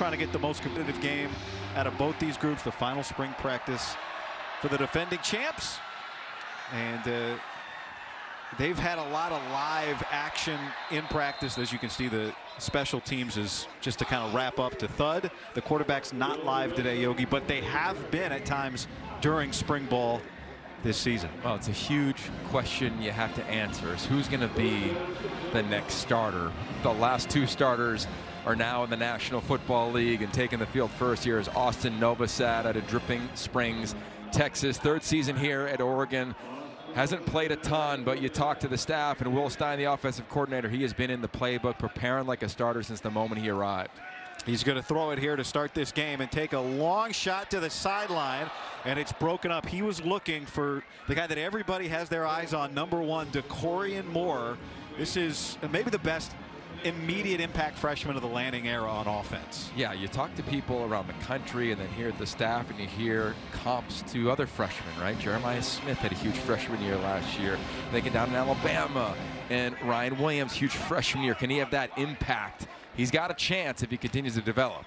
trying to get the most competitive game out of both these groups. The final spring practice for the defending champs. And they've had a lot of live action in practice. As you can see, the special teams is just to kind of wrap up to thud. The quarterback's not live today, Yogi, but they have been at times during spring ball this season. Well, it's a huge question you have to answer is who's going to be the next starter. The last two starters are now in the National Football League, and taking the field first here is Austin Novosad out of Dripping Springs, Texas. Third season here at Oregon. Hasn't played a ton, but you talk to the staff, and Will Stein, the offensive coordinator, he has been in the playbook preparing like a starter since the moment he arrived. He's going to throw it here to start this game and take a long shot to the sideline, and it's broken up. He was looking for the guy that everybody has their eyes on, number 1, DeCorian Moore. This is maybe the best immediate impact freshman of the Lanning era on offense. Yeah, you talk to people around the country and then hear the staff, and you hear comps to other freshmen, right? Jeremiah Smith had a huge freshman year last year. They get down in Alabama, and Ryan Williams, huge freshman year. Can he have that impact? He's got a chance if he continues to develop.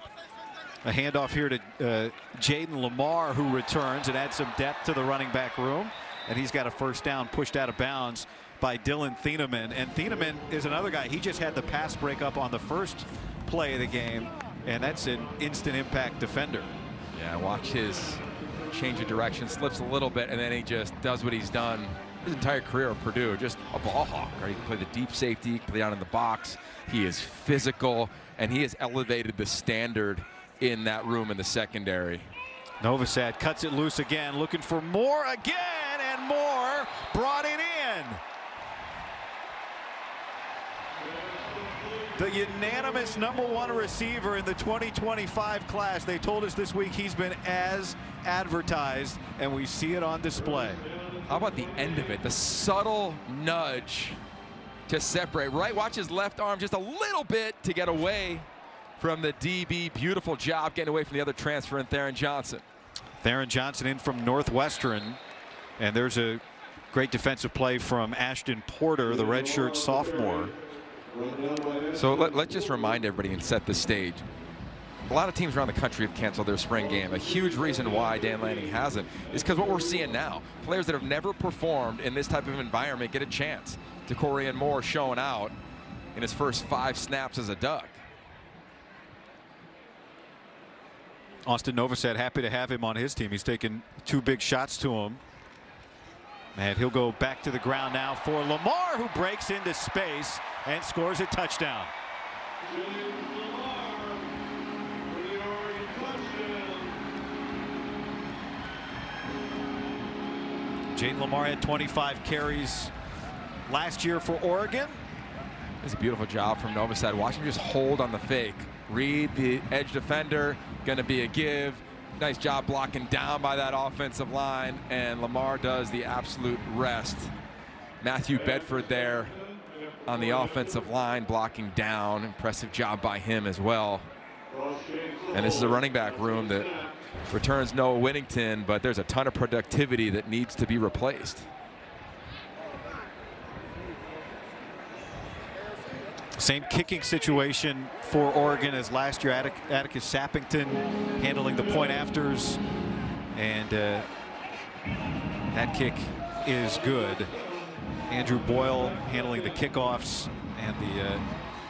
A handoff here to Jaden Lamar, who returns and adds some depth to the running back room. And he's got a first down pushed out of bounds by Dylan Thieneman. And Thieneman is another guy. He just had the pass break up on the first play of the game, and that's an instant impact defender. Yeah, watch his change of direction, slips a little bit, and then he just does what he's done his entire career at Purdue, just a ball hawk. Right? He can play the deep safety, he can play out in the box. He is physical, and he has elevated the standard in that room in the secondary. Novosad cuts it loose again, looking for Moore again, and Moore brought it in. The unanimous #1 receiver in the 2025 class. They told us this week he's been as advertised, and we see it on display. How about the end of it? The subtle nudge to separate. Right, watch his left arm just a little bit to get away from the DB. Beautiful job getting away from the other transfer in Theron Johnson. Theron Johnson in from Northwestern, and there's a great defensive play from Ashton Porter, the redshirt sophomore. So let's just remind everybody and set the stage. A lot of teams around the country have canceled their spring game. A huge reason why Dan Lanning hasn't is because what we're seeing now, players that have never performed in this type of environment get a chance. DeCorian Moore showing out in his first 5 snaps as a Duck. Austin Novosad happy to have him on his team. He's taken 2 big shots to him. And he'll go back to the ground now for Lamar, who breaks into space and scores a touchdown. Jaden Lamar had 25 carries last year for Oregon. It's a beautiful job from Novosad. Watch him just hold on the fake. Read the edge defender, going to be a give. Nice job blocking down by that offensive line, and Lamar does the absolute rest. Matthew Bedford there on the offensive line blocking down. Impressive job by him as well. And this is a running back room that returns Noah Whittington, but there's a ton of productivity that needs to be replaced. Same kicking situation for Oregon as last year. Atticus Sappington handling the point afters, and that kick is good. Andrew Boyle handling the kickoffs and the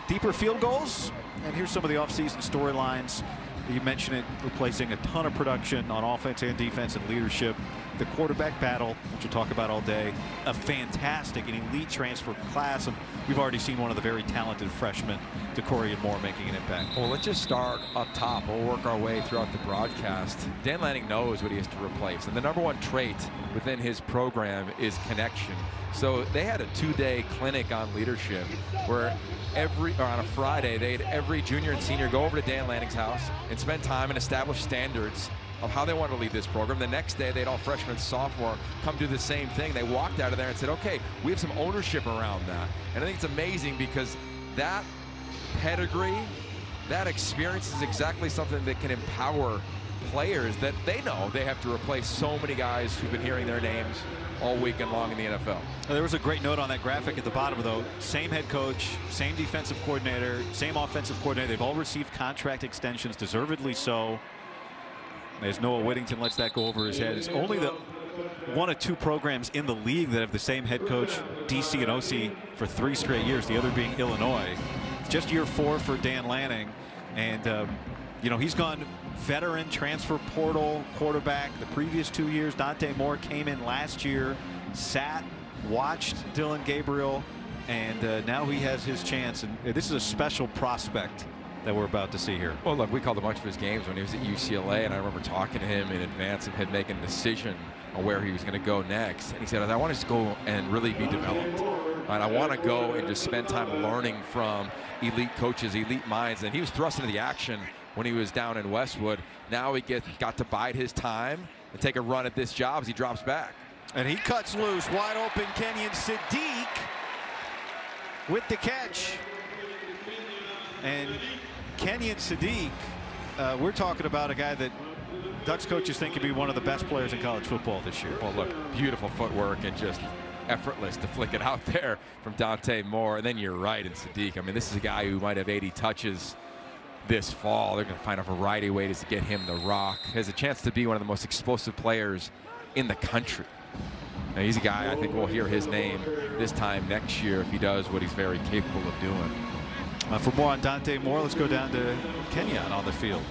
deeper field goals. And here's some of the offseason storylines. You mentioned it, replacing a ton of production on offense and defense and leadership. The quarterback battle, which we'll talk about all day. A fantastic and elite transfer class, and we've already seen one of the very talented freshmen, DeCorian Moore, making an impact. Well, let's just start up top. We'll work our way throughout the broadcast. Dan Lanning knows what he has to replace, and the #1 trait within his program is connection. So they had a 2-day clinic on leadership where on a Friday, they had every junior and senior go over to Dan Lanning's house and spend time and establish standards of how they want to lead this program. The next day, they had all freshmen and sophomore come do the same thing. They walked out of there and said, okay, we have some ownership around that. And I think it's amazing because that pedigree, that experience is exactly something that can empower players that they know they have to replace so many guys who've been hearing their names all weekend long in the NFL. There was a great note on that graphic at the bottom, though. Same head coach, same defensive coordinator, same offensive coordinator. They've all received contract extensions, deservedly so. As Noah Whittington lets that go over his head. It's only the one of two programs in the league that have the same head coach, DC and OC, for 3 straight years, the other being Illinois. It's just year 4 for Dan Lanning. And, you know, he's gone veteran transfer portal quarterback the previous 2 years. Dante Moore came in last year, sat, watched Dillon Gabriel, and now he has his chance. And this is a special prospect that we're about to see here. Well, look, we called a bunch of his games when he was at UCLA, and I remember talking to him in advance of him making a decision on where he was going to go next. And he said, I want to just go and really be developed. And I want to go and just spend time learning from elite coaches, elite minds. And he was thrust into the action when he was down in Westwood. Now he got to bide his time and take a run at this job as he drops back. And he cuts loose, wide open. Kenyon Sadiq with the catch. And Kenyon Sadiq, we're talking about a guy that Ducks coaches think could be one of the best players in college football this year. Well, look, beautiful footwork and just effortless to flick it out there from Dante Moore. And then you're right in Sadiq. I mean, this is a guy who might have 80 touches this fall. They're going to find a variety of ways to get him the rock. Has a chance to be one of the most explosive players in the country. Now, he's a guy, I think we'll hear his name this time next year if he does what he's very capable of doing. For more on Dante Moore, let's go down to Kenyon on the field.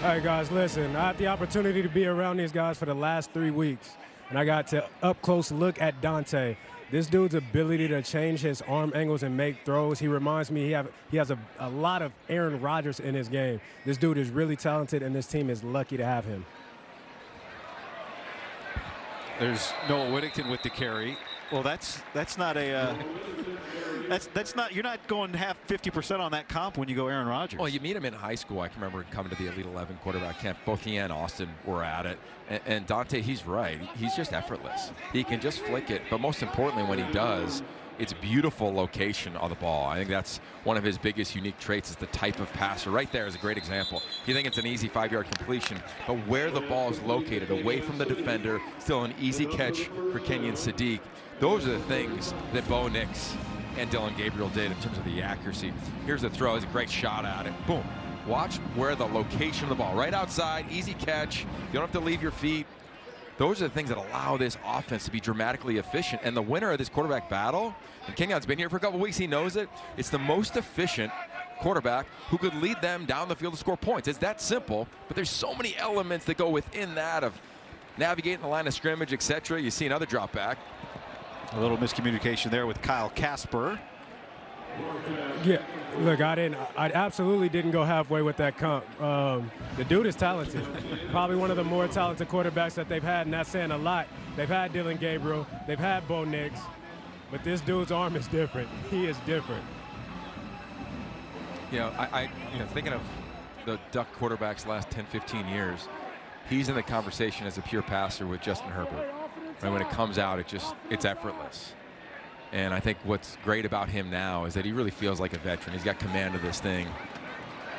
All right, guys, listen, I had the opportunity to be around these guys for the last 3 weeks, and I got to up close look at Dante. This dude's ability to change his arm angles and make throws, he reminds me he has a lot of Aaron Rodgers in his game. This dude is really talented, and this team is lucky to have him. There's Noah Whittington with the carry. Well, that's not a that's not, you're not going to have 50% on that comp when you go Aaron Rodgers. Well, you meet him in high school. I can remember coming to the Elite 11 quarterback camp. Both he and Austin were at it. And Dante, he's right. He's just effortless. He can just flick it. But most importantly, when he does, it's beautiful location on the ball. I think that's one of his biggest unique traits is the type of passer. Right there is a great example. You think it's an easy 5-yard completion, but where the ball is located, away from the defender, still an easy catch for Kenyon Sadiq. Those are the things that Bo Nix and Dillon Gabriel did in terms of the accuracy. Here's the throw. It's a great shot at it. Boom. Watch where the location of the ball. Right outside, easy catch. You don't have to leave your feet. Those are the things that allow this offense to be dramatically efficient. And the winner of this quarterback battle, and Kenyon's been here for a couple weeks, he knows it, it's the most efficient quarterback who could lead them down the field to score points. It's that simple, but there's so many elements that go within that of navigating the line of scrimmage, etc. You see another drop back. A little miscommunication there with Kyle Casper. Yeah, look, I absolutely didn't go halfway with that comp. The dude is talented. Probably one of the more talented quarterbacks that they've had, and that's saying a lot. They've had Dillon Gabriel, they've had Bo Nix, but this dude's arm is different. He is different. You know, thinking of the Duck quarterbacks last 10, 15 years, he's in the conversation as a pure passer with Justin Herbert. And when it comes out, it's effortless. And I think what's great about him now is that he really feels like a veteran. He's got command of this thing.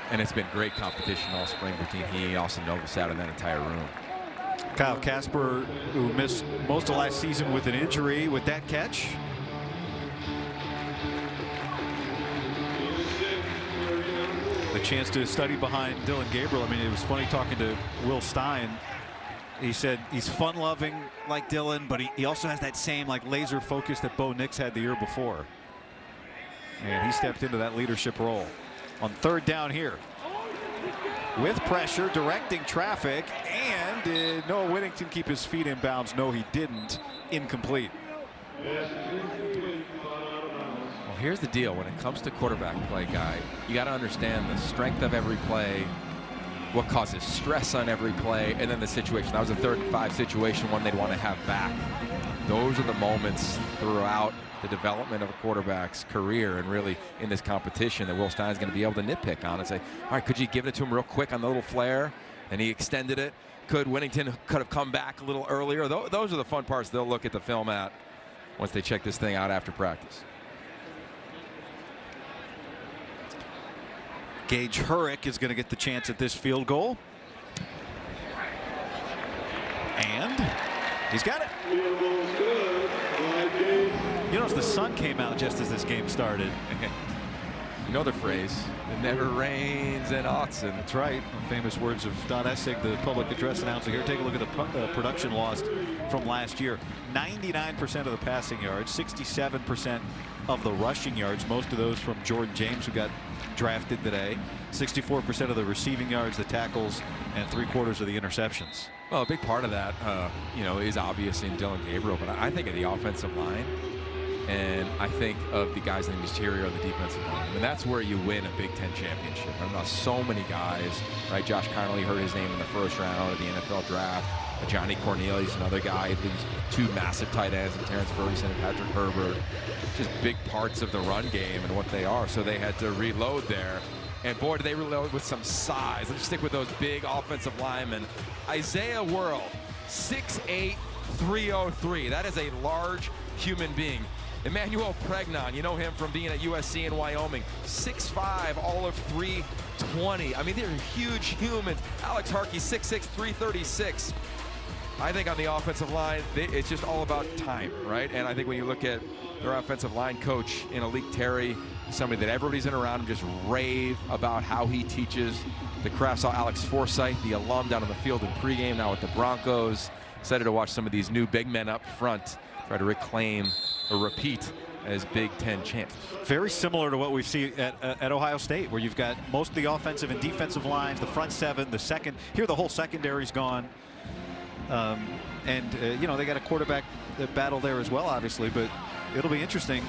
And it's been great competition all spring between he, Austin Novosad, and that entire room. Kyle Casper, who missed most of last season with an injury, with that catch. The chance to study behind Dillon Gabriel. I mean, it was funny talking to Will Stein. He said he's fun-loving like Dillon, but he also has that same like laser focus that Bo Nix had the year before. And he stepped into that leadership role on third down here. With pressure, directing traffic, and did Noah Whittington keep his feet in bounds? No, he didn't. Incomplete. Well, here's the deal. When it comes to quarterback play, guy, you got to understand the strength of every play, what causes stress on every play, and then the situation. That was a 3rd and 5 situation, one they'd want to have back. Those are the moments throughout the development of a quarterback's career and really in this competition that Will Stein's going to be able to nitpick on and say, all right, could you give it to him real quick on the little flare? And he extended it. Could Whittington could have come back a little earlier? Those are the fun parts they'll look at the film at once they check this thing out after practice. Gage Hurrick is going to get the chance at this field goal. And he's got it. You notice the sun came out just as this game started. You know the phrase, it never rains in Autzen. That's right. Famous words of Don Essig, the public address announcer here. Take a look at the production lost from last year. 99% of the passing yards, 67% of the rushing yards, most of those from Jordan James, who got drafted today. 64% of the receiving yards, the tackles, and 3/4 of the interceptions. Well, a big part of that, you know, is obviously in Dillon Gabriel, but I think of the offensive line, and I think of the guys in the interior of the defensive line. I mean, that's where you win a Big Ten championship. I mean, so many guys, right? Josh Connolly heard his name in the first round of the NFL draft. Johnny Cornelius, another guy, leaves 2 massive tight ends, and Terrence Ferguson and Patrick Herbert. Just big parts of the run game and what they are. So they had to reload there. And boy, did they reload with some size. Let's stick with those big offensive linemen. Isaiah World, 6'8", 303. That is a large human being. Emmanuel Pregnon, you know him from being at USC in Wyoming, 6'5", all of 320. I mean, they're huge humans. Alex Harkey, 6'6", 336. I think on the offensive line, it's just all about time, right? And I think when you look at their offensive line coach in Alik Terry, somebody that everybody's in around him just rave about how he teaches the craft. Saw Alex Forsythe, the alum, down on the field in pregame, now with the Broncos. Excited to watch some of these new big men up front try to reclaim or repeat as Big Ten champs. Very similar to what we see at Ohio State, where you've got most of the offensive and defensive lines, the front 7, the second. Here the whole secondary's gone. You know, they got a quarterback battle there as well, obviously, but it'll be interesting.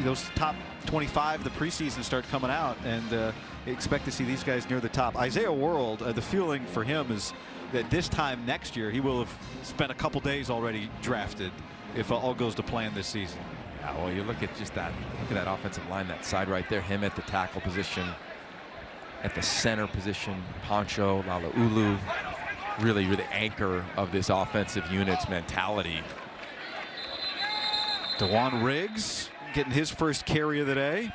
Those top 25 the preseason start coming out, and expect to see these guys near the top. Isaiah World, the feeling for him is that this time next year he will have spent a couple days already drafted if all goes to plan this season. Yeah, well, you look at just that. Look at that offensive line, that side right there. Him at the tackle position, at the center position. Poncho, Lalaulu, really the anchor of this offensive unit's mentality. Dewan Riggs getting his first carry of the day.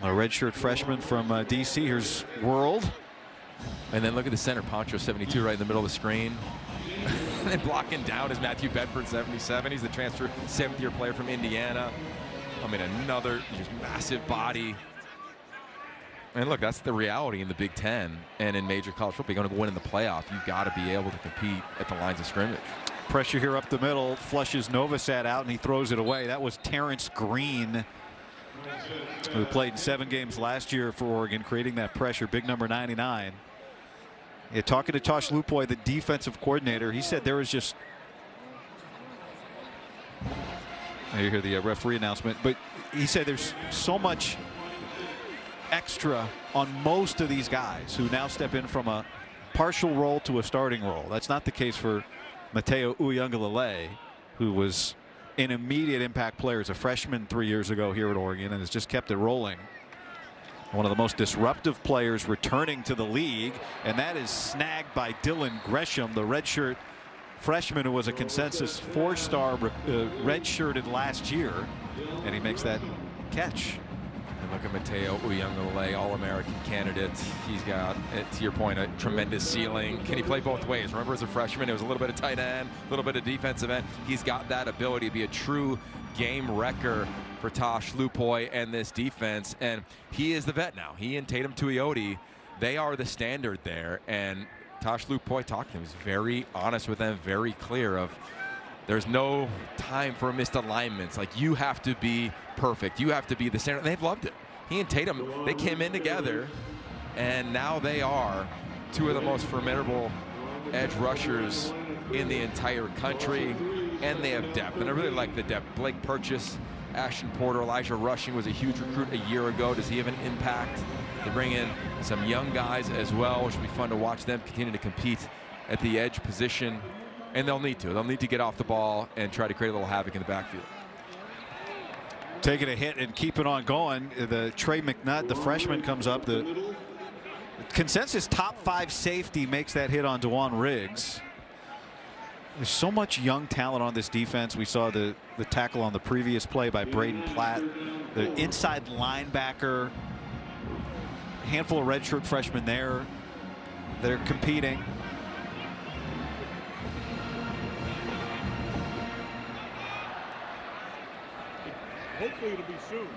A redshirt freshman from DC. Here's World. And then look at the center, Poncho, 72, right in the middle of the screen. And then blocking down is Matthew Bedford, 77. He's the transfer 7th-year player from Indiana. I mean, another just massive body. And look, that's the reality in the Big Ten and in major college football. You're going to win in the playoff. You've got to be able to compete at the lines of scrimmage. Pressure here up the middle, flushes Novosad out, and he throws it away. That was Terrence Green, who played in 7 games last year for Oregon, creating that pressure. Big number 99. Yeah, talking to Tosh Lupoy, the defensive coordinator, he said there was just. You hear the referee announcement, but he said there's so much extra on most of these guys who now step in from a partial role to a starting role. That's not the case for Mateo Uiagalelei, who was an immediate impact player as a freshman 3 years ago here at Oregon and has just kept it rolling. One of the most disruptive players returning to the league, and that is snagged by Dylan Gresham, the redshirt freshman who was a consensus 4-star redshirted last year, and he makes that catch. And look at Mateo Uiagalelei, All-American candidate. He's got, to your point, a tremendous ceiling. Can he play both ways? Remember, as a freshman, it was a little bit of tight end, a little bit of defensive end. He's got that ability to be a true game wrecker for Tosh Lupoy and this defense, and he is the vet now. He and Tatum Tuioti, they are the standard there, and Tosh Lupoy talked to him. He's very honest with them, very clear of there's no time for missed alignments. Like, you have to be perfect. You have to be the standard. And they've loved it. He and Tatum, they came in together, and now they are 2 of the most formidable edge rushers in the entire country, and they have depth. And I really like the depth. Blake Purchase, Ashton Porter, Elijah Rushing was a huge recruit a year ago. Does he have an impact? They bring in some young guys as well, which will be fun to watch them continue to compete at the edge position. And they'll need to. They'll need to get off the ball and try to create a little havoc in the backfield. Taking a hit and keeping on going. The Trey McNutt, the freshman, comes up. The consensus top 5 safety makes that hit on Dewan Riggs. There's so much young talent on this defense. We saw the tackle on the previous play by Braden Platt. The inside linebacker, handful of redshirt freshmen there. They're competing. Hopefully it'll be soon.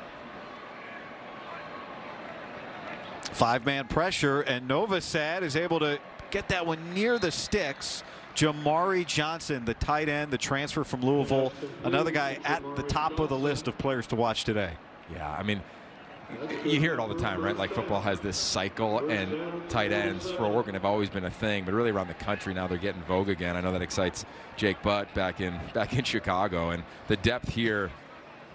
5-man pressure, and Novosad is able to get that one near the sticks. Jamari Johnson, the tight end, the transfer from Louisville, another guy at the top of the list of players to watch today. Yeah, I mean, you hear it all the time, right? Like football has this cycle, and tight ends for Oregon have always been a thing, but really around the country now they're getting vogue again. I know that excites Jake Butt back in Chicago, and the depth here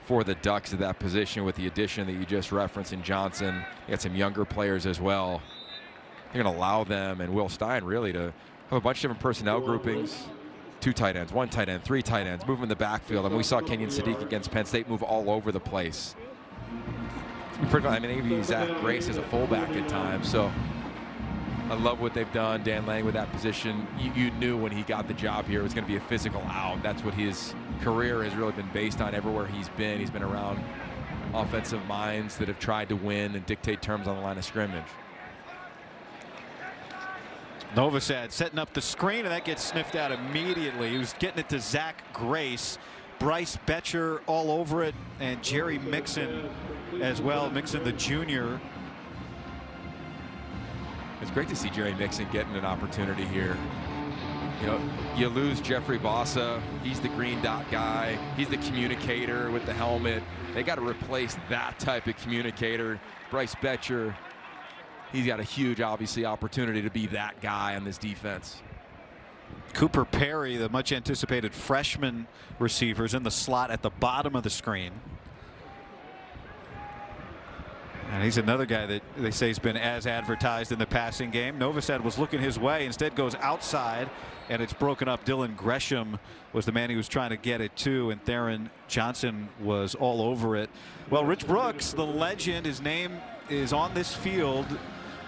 for the Ducks at that position with the addition that you just referenced in Johnson. You got some younger players as well. You're going to allow them and Will Stein really to have a bunch of different personnel groupings. 2 tight ends, 1 tight end, 3 tight ends, move them in the backfield. And we saw Kenyon Sadiq against Penn State move all over the place. I mean, maybe Zach Grace as a fullback at times. So I love what they've done. Dan Lang with that position. You knew when he got the job here it was going to be a physical out. That's what his career has really been based on everywhere he's been. He's been around offensive minds that have tried to win and dictate terms on the line of scrimmage. Novosad setting up the screen, and that gets sniffed out immediately. He was getting it to Zach Grace. Bryce Betcher all over it, and Jerry Mixon as well. Mixon the junior. It's great to see Jerry Mixon getting an opportunity here. You know, you lose Jeffrey Bossa. He's the green dot guy. He's the communicator with the helmet. They got to replace that type of communicator. Bryce Betcher, he's got a huge, obviously, opportunity to be that guy on this defense. Cooper Perry, the much anticipated freshman receiver, is in the slot at the bottom of the screen. And he's another guy that they say has been as advertised in the passing game. Novosad was looking his way, instead goes outside, and it's broken up. Dylan Gresham was the man he was trying to get it to, and Theron Johnson was all over it. Well, Rich Brooks, the legend, his name is on this field,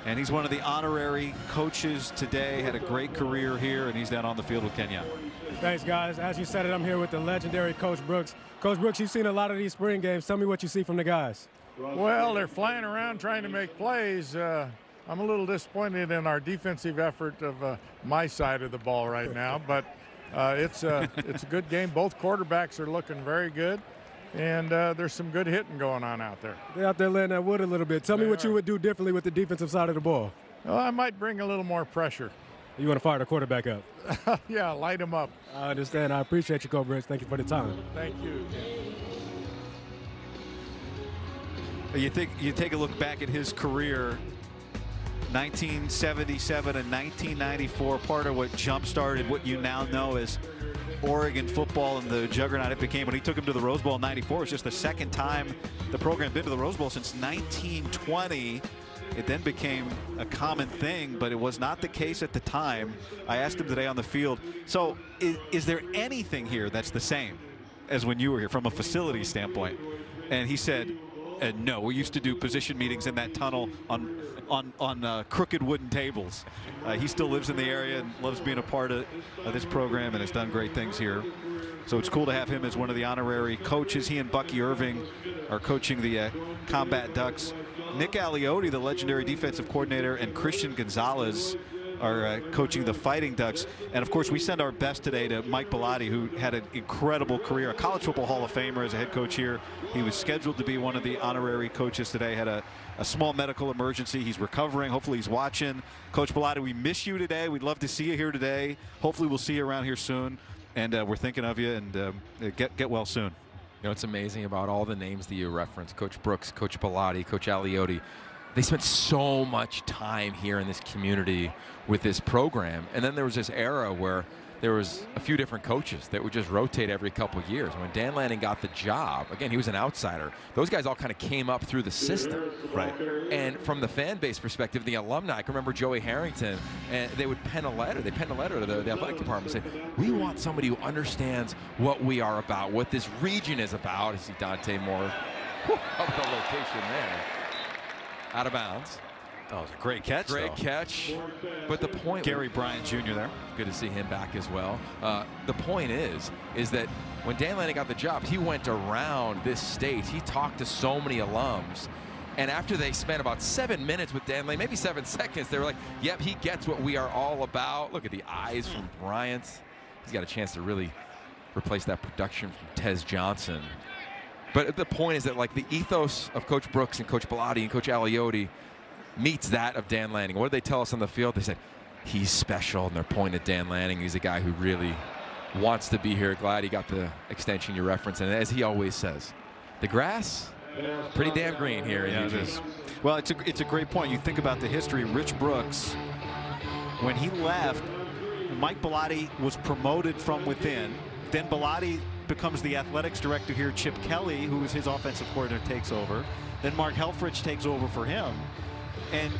and he's one of the honorary coaches today. Had a great career here, and he's down on the field with Kenya. Thanks, guys. As you said it, I'm here with the legendary Coach Brooks. Coach Brooks, you've seen a lot of these spring games. Tell me what you see from the guys. Well, they're flying around trying to make plays. I'm a little disappointed in our defensive effort of my side of the ball right now, but it's a good game. Both quarterbacks are looking very good, and there's some good hitting going on out there. They're out there laying that wood a little bit. Tell me what you would do differently with the defensive side of the ball. Well, I might bring a little more pressure. You want to fire the quarterback up? Yeah, light him up. I understand. I appreciate you, Coach Brooks. Thank you for the time. Thank you. You take a look back at his career, 1977 and 1994, part of what jump-started what you now know as Oregon football and the juggernaut it became. When he took him to the Rose Bowl in '94, it was just the second time the program been to the Rose Bowl since 1920. It then became a common thing, but it was not the case at the time. I asked him today on the field, so is there anything here that's the same as when you were here from a facility standpoint? And he said, no, we used to do position meetings in that tunnel on crooked wooden tables. He still lives in the area and loves being a part of this program and has done great things here. So it's cool to have him as one of the honorary coaches. He and Bucky Irving are coaching the Combat Ducks. Nick Aliotti, the legendary defensive coordinator, and Christian Gonzalez are coaching the Fighting Ducks. And of course, we send our best today to Mike Bellotti, who had an incredible career, a college football Hall of Famer as a head coach here. He was scheduled to be one of the honorary coaches today, had a small medical emergency. He's recovering. Hopefully he's watching. Coach Bellotti, we miss you today. We'd love to see you here today. Hopefully we'll see you around here soon. And we're thinking of you, and get well soon. You know, it's amazing about all the names that you referenced, Coach Brooks, Coach Bellotti, Coach Aliotti. They spent so much time here in this community with this program. And then there was this era where there was a few different coaches that would just rotate every couple of years. When Dan Lanning got the job, again, he was an outsider. Those guys all kind of came up through the system. Right. And from the fan base perspective, the alumni, I can remember Joey Harrington, and they would pen a letter. They penned a letter to the athletic department and say, we want somebody who understands what we are about, what this region is about. I see Dante Moore up the location there. Out of bounds. That was a great catch. Great catch. But the point, Gary Bryant Jr. there. Good to see him back as well. The point is that when Dan Lanning got the job, he went around this state. He talked to so many alums. And after they spent about 7 minutes with Dan Lanning, maybe 7 seconds, they were like, yep, he gets what we are all about. Look at the eyes from Bryant. He's got a chance to really replace that production from Tez Johnson. But the point is that, like, the ethos of Coach Brooks and Coach Bellotti and Coach Aliotti meets that of Dan Lanning. What did they tell us on the field? They said, he's special, and they're pointing at Dan Lanning. He's a guy who really wants to be here. Glad he got the extension you referenced. And as he always says, the grass is pretty damn green here in Eugene. Well, it's a great point. You think about the history. Rich Brooks, when he left, Mike Bellotti was promoted from within. Then Bellotti becomes the athletics director here. Chip Kelly, who is his offensive coordinator, takes over. Then Mark Helfrich takes over for him. And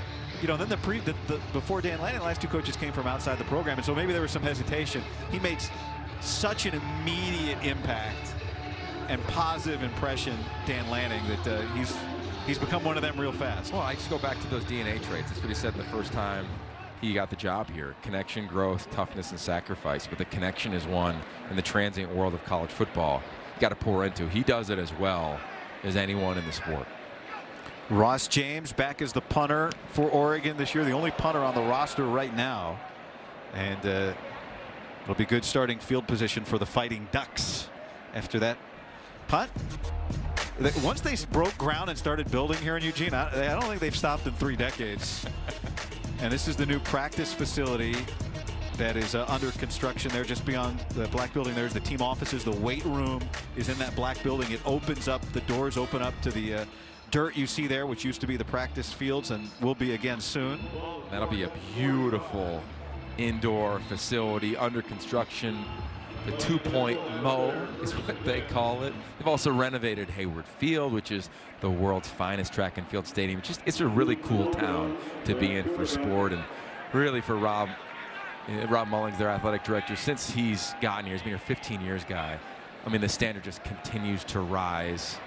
you know, then before Dan Lanning, the last two coaches came from outside the program, and so maybe there was some hesitation. He made such an immediate impact and positive impression, Dan Lanning, that he's become one of them real fast. Well, I just go back to those DNA traits. That's what he said the first time he got the job here. Connection, growth, toughness, and sacrifice. But the connection is one in the transient world of college football you got to pour into. He does it as well as anyone in the sport. Ross James back as the punter for Oregon this year, the only punter on the roster right now. And it'll be good starting field position for the Fighting Ducks after that punt. Once they broke ground and started building here in Eugene, I don't think they've stopped in 3 decades. And this is the new practice facility that is under construction there just beyond the black building. There's the team offices. The weight room is in that black building. It opens up, the doors open up to the dirt you see there, which used to be the practice fields and will be again soon. That'll be a beautiful indoor facility under construction. The 2-point Mo is what they call it. They've also renovated Hayward Field, which is the world's finest track and field stadium. It's a really cool town to be in for sport, and really for Rob Mullings, their athletic director, since he's gotten here. He's been here 15 years, guy. I mean, the standard just continues to rise.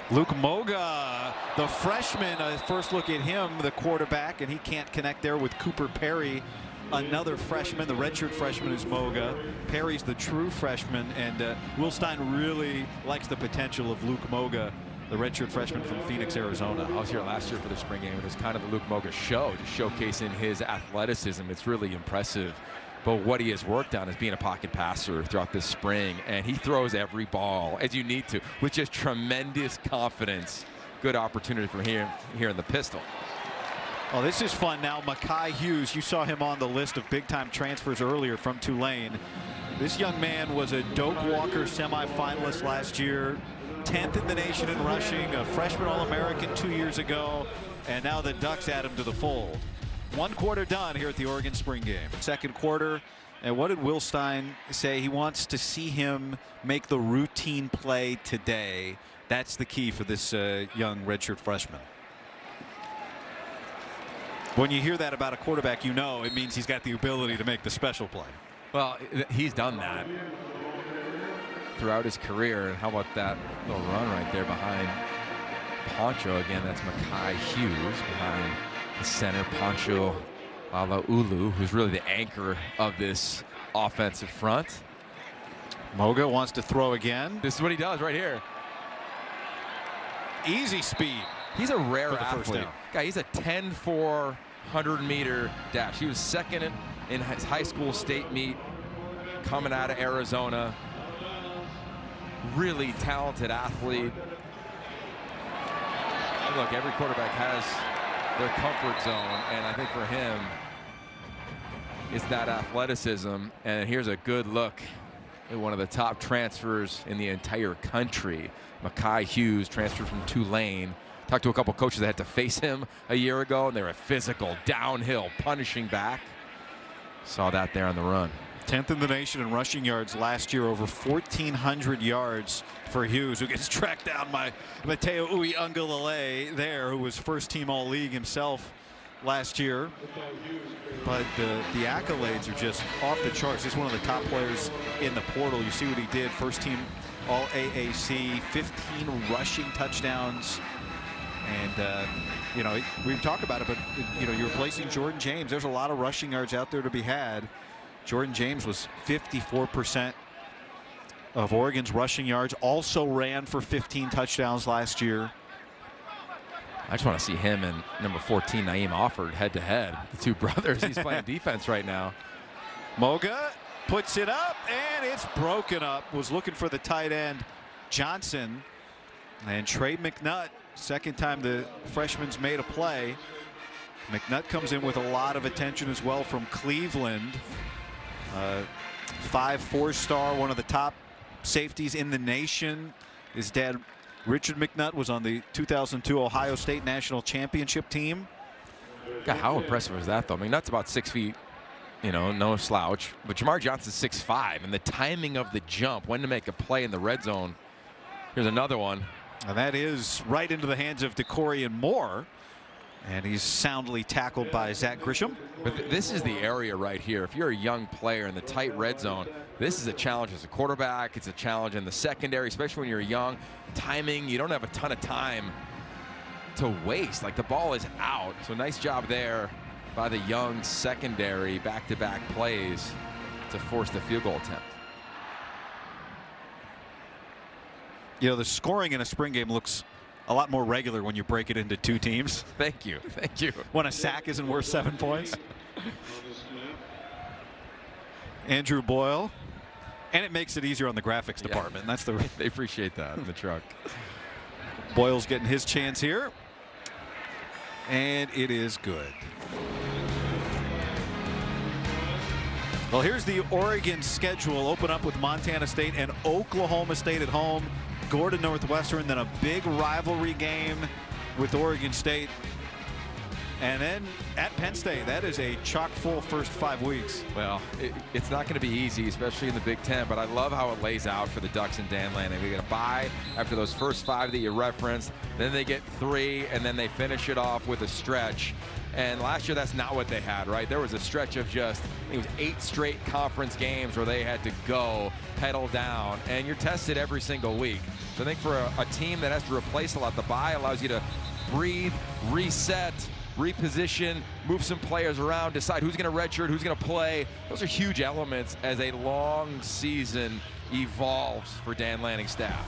Luke Moga, the freshman, first look at him, the quarterback, and he can't connect there with Cooper Perry, another freshman. The redshirt freshman is Moga. Perry's the true freshman, and Will Stein really likes the potential of Luke Moga, the redshirt freshman from Phoenix, Arizona. I was here last year for the spring game. It was kind of the Luke Moga show, just showcasing his athleticism. It's really impressive. But what he has worked on is being a pocket passer throughout this spring, and he throws every ball as you need to with just tremendous confidence. Good opportunity for here in the pistol. Oh, this is fun now. Makai Hughes, you saw him on the list of big-time transfers earlier from Tulane. This young man was a Doak Walker semifinalist last year, 10th in the nation in rushing, a freshman All-American 2 years ago, and now the Ducks add him to the fold. 1 quarter done here at the Oregon spring game. Second quarter, and what did Will Stein say? He wants to see him make the routine play today. That's the key for this young redshirt freshman. When you hear that about a quarterback, you know it means he's got the ability to make the special play. Well, he's done that throughout his career. And how about that little run right there behind Poncho? Again, that's Makai Hughes behind the center, Poncho Alaulu, who's really the anchor of this offensive front. Moga wants to throw again. This is what he does right here. Easy speed. He's a rare athlete. Guy, he's a 10-4 100-meter dash. He was second in his high school state meet coming out of Arizona. Really talented athlete. And look, every quarterback has their comfort zone, and I think for him, it's that athleticism. And here's a good look at one of the top transfers in the entire country. Makai Hughes transferred from Tulane. Talked to a couple coaches that had to face him a year ago, and they were physical, downhill, punishing back. Saw that there on the run. 10th in the nation in rushing yards last year, over 1,400 yards for Hughes, who gets tracked down by Mateo Uiagalelei there, who was first-team All-League himself last year. But the accolades are just off the charts. He's one of the top players in the portal. You see what he did, first-team All-AAC, 15 rushing touchdowns. And, you know, we've talked about it, but, you know, you're replacing Jordan James. There's a lot of rushing yards out there to be had. Jordan James was 54% of Oregon's rushing yards, also ran for 15 touchdowns last year. I just want to see him and number 14, Naeem Offord, head-to-head. The two brothers. He's playing defense right now. Moga puts it up, and it's broken up. Was looking for the tight end, Johnson. And Trey McNutt, second time the freshman's made a play. McNutt comes in with a lot of attention as well from Cleveland. 5-4-star, one of the top safeties in the nation. His dad, Richard McNutt, was on the 2002 Ohio State National Championship team. God, how impressive is that, though? McNutt's about 6 feet, you know, no slouch. But Jamar Johnson's 6'5", and the timing of the jump, when to make a play in the red zone. Here's another one. And that is right into the hands of DeCorian Moore. And he's soundly tackled by Zach Grisham. But this is the area right here. If you're a young player in the tight red zone, this is a challenge as a quarterback. It's a challenge in the secondary, especially when you're young. Timing, you don't have a ton of time to waste. Like, the ball is out. So nice job there by the young secondary, back-to-back plays to force the field goal attempt. You know, the scoring in a spring game looks a lot more regular when you break it into two teams. Thank you. Thank you. When a sack isn't worth 7 points. Andrew Boyle. And it makes it easier on the graphics department. That's the they appreciate that in the truck. Boyle's getting his chance here. And it is good. Well, here's the Oregon schedule. Open up with Montana State and Oklahoma State at home. Gordon Northwestern, then a big rivalry game with Oregon State. And then at Penn State, that is a chock-full first 5 weeks. Well, it's not going to be easy, especially in the Big Ten, but I love how it lays out for the Ducks and Dan Lanning. They get a bye after those first 5 that you referenced, then they get 3, and then they finish it off with a stretch. And last year, that's not what they had, right? There was a stretch of just, I think it was 8 straight conference games where they had to go, pedal down, and you're tested every single week. So I think for a team that has to replace a lot, the bye allows you to breathe, reset, reposition, move some players around, decide who's going to redshirt, who's going to play. Those are huge elements as a long season evolves for Dan Lanning's staff.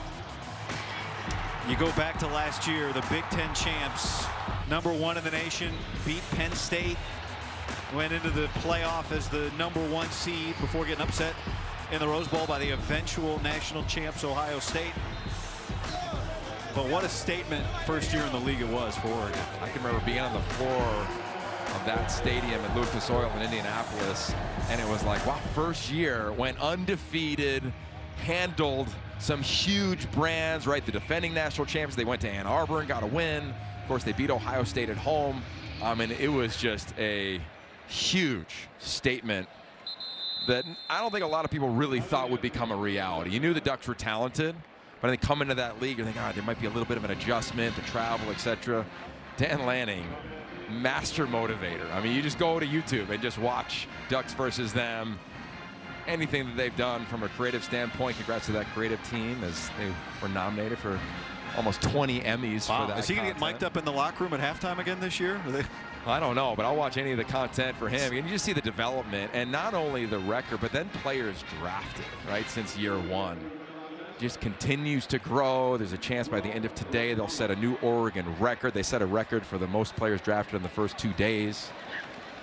You go back to last year, the Big Ten champs, #1 in the nation, beat Penn State, went into the playoff as the #1 seed before getting upset in the Rose Bowl by the eventual national champs Ohio State. But what a statement first year in the league it was for Oregon. I can remember being on the floor of that stadium at Lucas Oil in Indianapolis, and it was like, wow, first year went undefeated, handled some huge brands, right? The defending national champions, they went to Ann Arbor and got a win. Of course, they beat Ohio State at home. And it was just a huge statement that I don't think a lot of people really thought would become a reality. You knew the Ducks were talented, but I think coming into that league, you think, there might be a little bit of an adjustment, the travel, etc. Dan Lanning, master motivator. I mean, you just go to YouTube and just watch Ducks versus them. Anything that they've done from a creative standpoint, congrats to that creative team as they were nominated for almost 20 Emmys for that. Is he going to get mic'd up in the locker room at halftime again this year? I don't know, but I'll watch any of the content for him. And you just see the development, and not only the record, but then players drafted, right, since year 1. Just continues to grow. There's a chance by the end of today they'll set a new Oregon record. They set a record for the most players drafted in the first 2 days.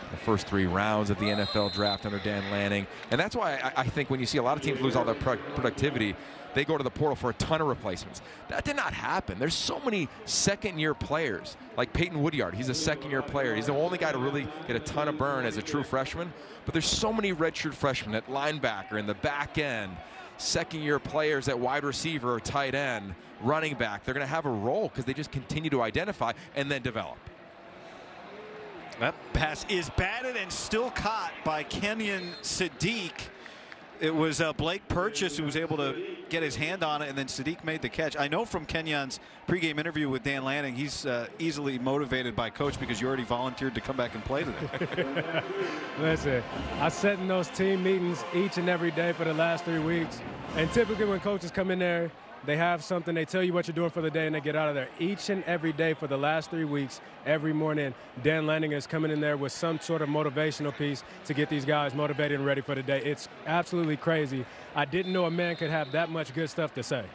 The first 3 rounds of the NFL draft under Dan Lanning. And that's why I think when you see a lot of teams lose all their productivity, they go to the portal for a ton of replacements. That did not happen. There's so many second-year players, like Peyton Woodyard. He's a second-year player. He's the only guy to really get a ton of burn as a true freshman. But there's so many redshirt freshmen at linebacker, in the back end, second-year players at wide receiver or tight end, running back. They're going to have a role because they just continue to identify and then develop. That pass is batted and still caught by Kenyon Sadiq. It was Blake Purchase who was able to get his hand on it, and then Sadiq made the catch. I know from Kenyon's pregame interview with Dan Lanning, he's easily motivated by Coach because you already volunteered to come back and play today. Listen, I sat in those team meetings each and every day for the last 3 weeks, and typically when coaches come in there, they have something, they tell you what you're doing for the day, and they get out of there. Each and every day for the last 3 weeks, every morning, Dan Lanning is coming in there with some sort of motivational piece to get these guys motivated and ready for the day. It's absolutely crazy. I didn't know a man could have that much good stuff to say.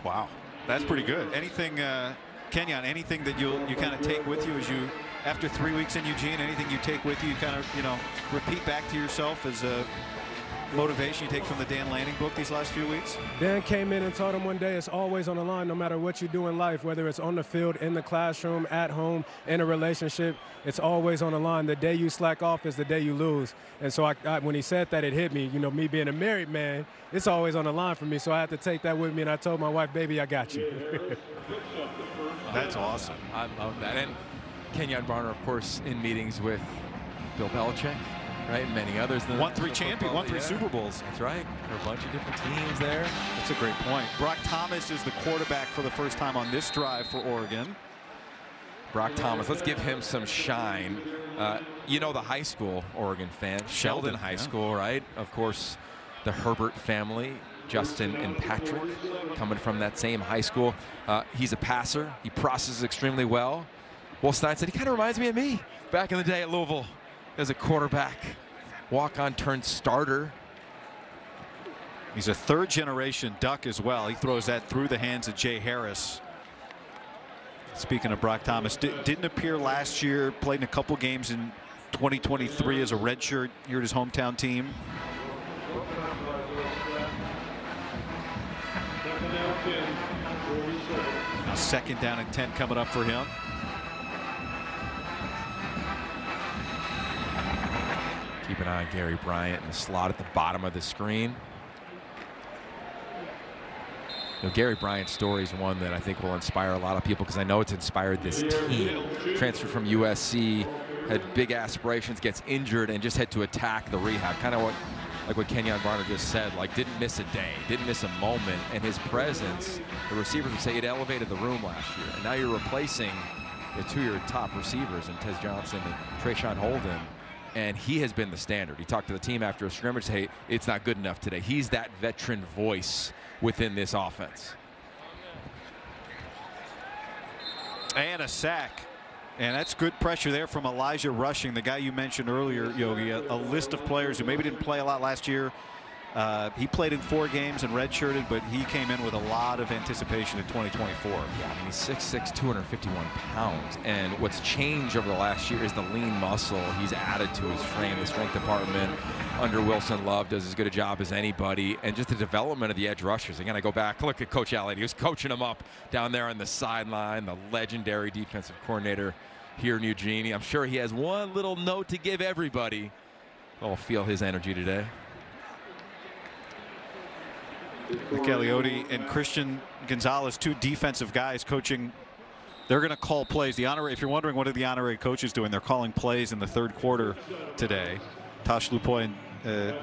Wow, that's pretty good. Anything, Kenyon, anything that you kind of take with you as you, after 3 weeks in Eugene, anything you take with you, kind of, repeat back to yourself as motivation you take from the Dan Lanning book these last few weeks? Dan came in and taught him one day it's always on the line no matter what you do in life, whether it's on the field, in the classroom, at home, in a relationship, it's always on the line. The day you slack off is the day you lose. And so when he said that, it hit me. You know, me being a married man, it's always on the line for me, so I had to take that with me, and I told my wife, baby, I got you. That's awesome. I love that. And Kenyon Barner, of course, in meetings with Bill Belichick, right, and many others. Won 3 champions, won 3 Super Bowls. That's right, for a bunch of different teams there. That's a great point. Brock Thomas is the quarterback for the first time on this drive for Oregon. Brock Thomas, let's give him some shine. You know the high school Oregon fan, Sheldon High School, right? Of course, the Herbert family, Justin and Patrick, coming from that same high school. He's a passer. He processes extremely well. Will Stein said he kind of reminds me of me back in the day at Louisville as a quarterback, walk-on turned starter. He's a third-generation Duck as well. He throws that through the hands of Jay Harris. Speaking of Brock Thomas, didn't appear last year, played in a couple games in 2023 as a redshirt here at his hometown team. Now 2nd down and 10 coming up for him. Keep an eye on Gary Bryant in the slot at the bottom of the screen. You know, Gary Bryant's story is one that I think will inspire a lot of people, because I know it's inspired this team. Transferred from USC, had big aspirations, gets injured, and just had to attack the rehab. Kind of like what Kenyon Barner just said, like didn't miss a day, didn't miss a moment, and his presence, the receivers would say, it elevated the room last year. And now you're replacing the 2 of your top receivers in Tez Johnson and Trayshawn Holden. And he has been the standard. He talked to the team after a scrimmage, hey, it's not good enough today. He's that veteran voice within this offense. And a sack. And that's good pressure there from Elijah Rushing, the guy you mentioned earlier, Yogi, a list of players who maybe didn't play a lot last year. He played in 4 games and redshirted, but he came in with a lot of anticipation in 2024. Yeah, I mean, he's 6'6", 251 pounds. And what's changed over the last year is the lean muscle he's added to his frame. The strength department under Wilson Love does as good a job as anybody. And just the development of the edge rushers. Again, I go back, look at Coach Elliott. He was coaching them up down there on the sideline, the legendary defensive coordinator here in Eugene. I'm sure he has one little note to give everybody. I'll feel his energy today. Nick Aliotti and Christian Gonzalez, 2 defensive guys coaching. They're going to call plays. The honorary, if you're wondering what are the honorary coaches doing, they're calling plays in the 3rd quarter today. Tosh Lupoy and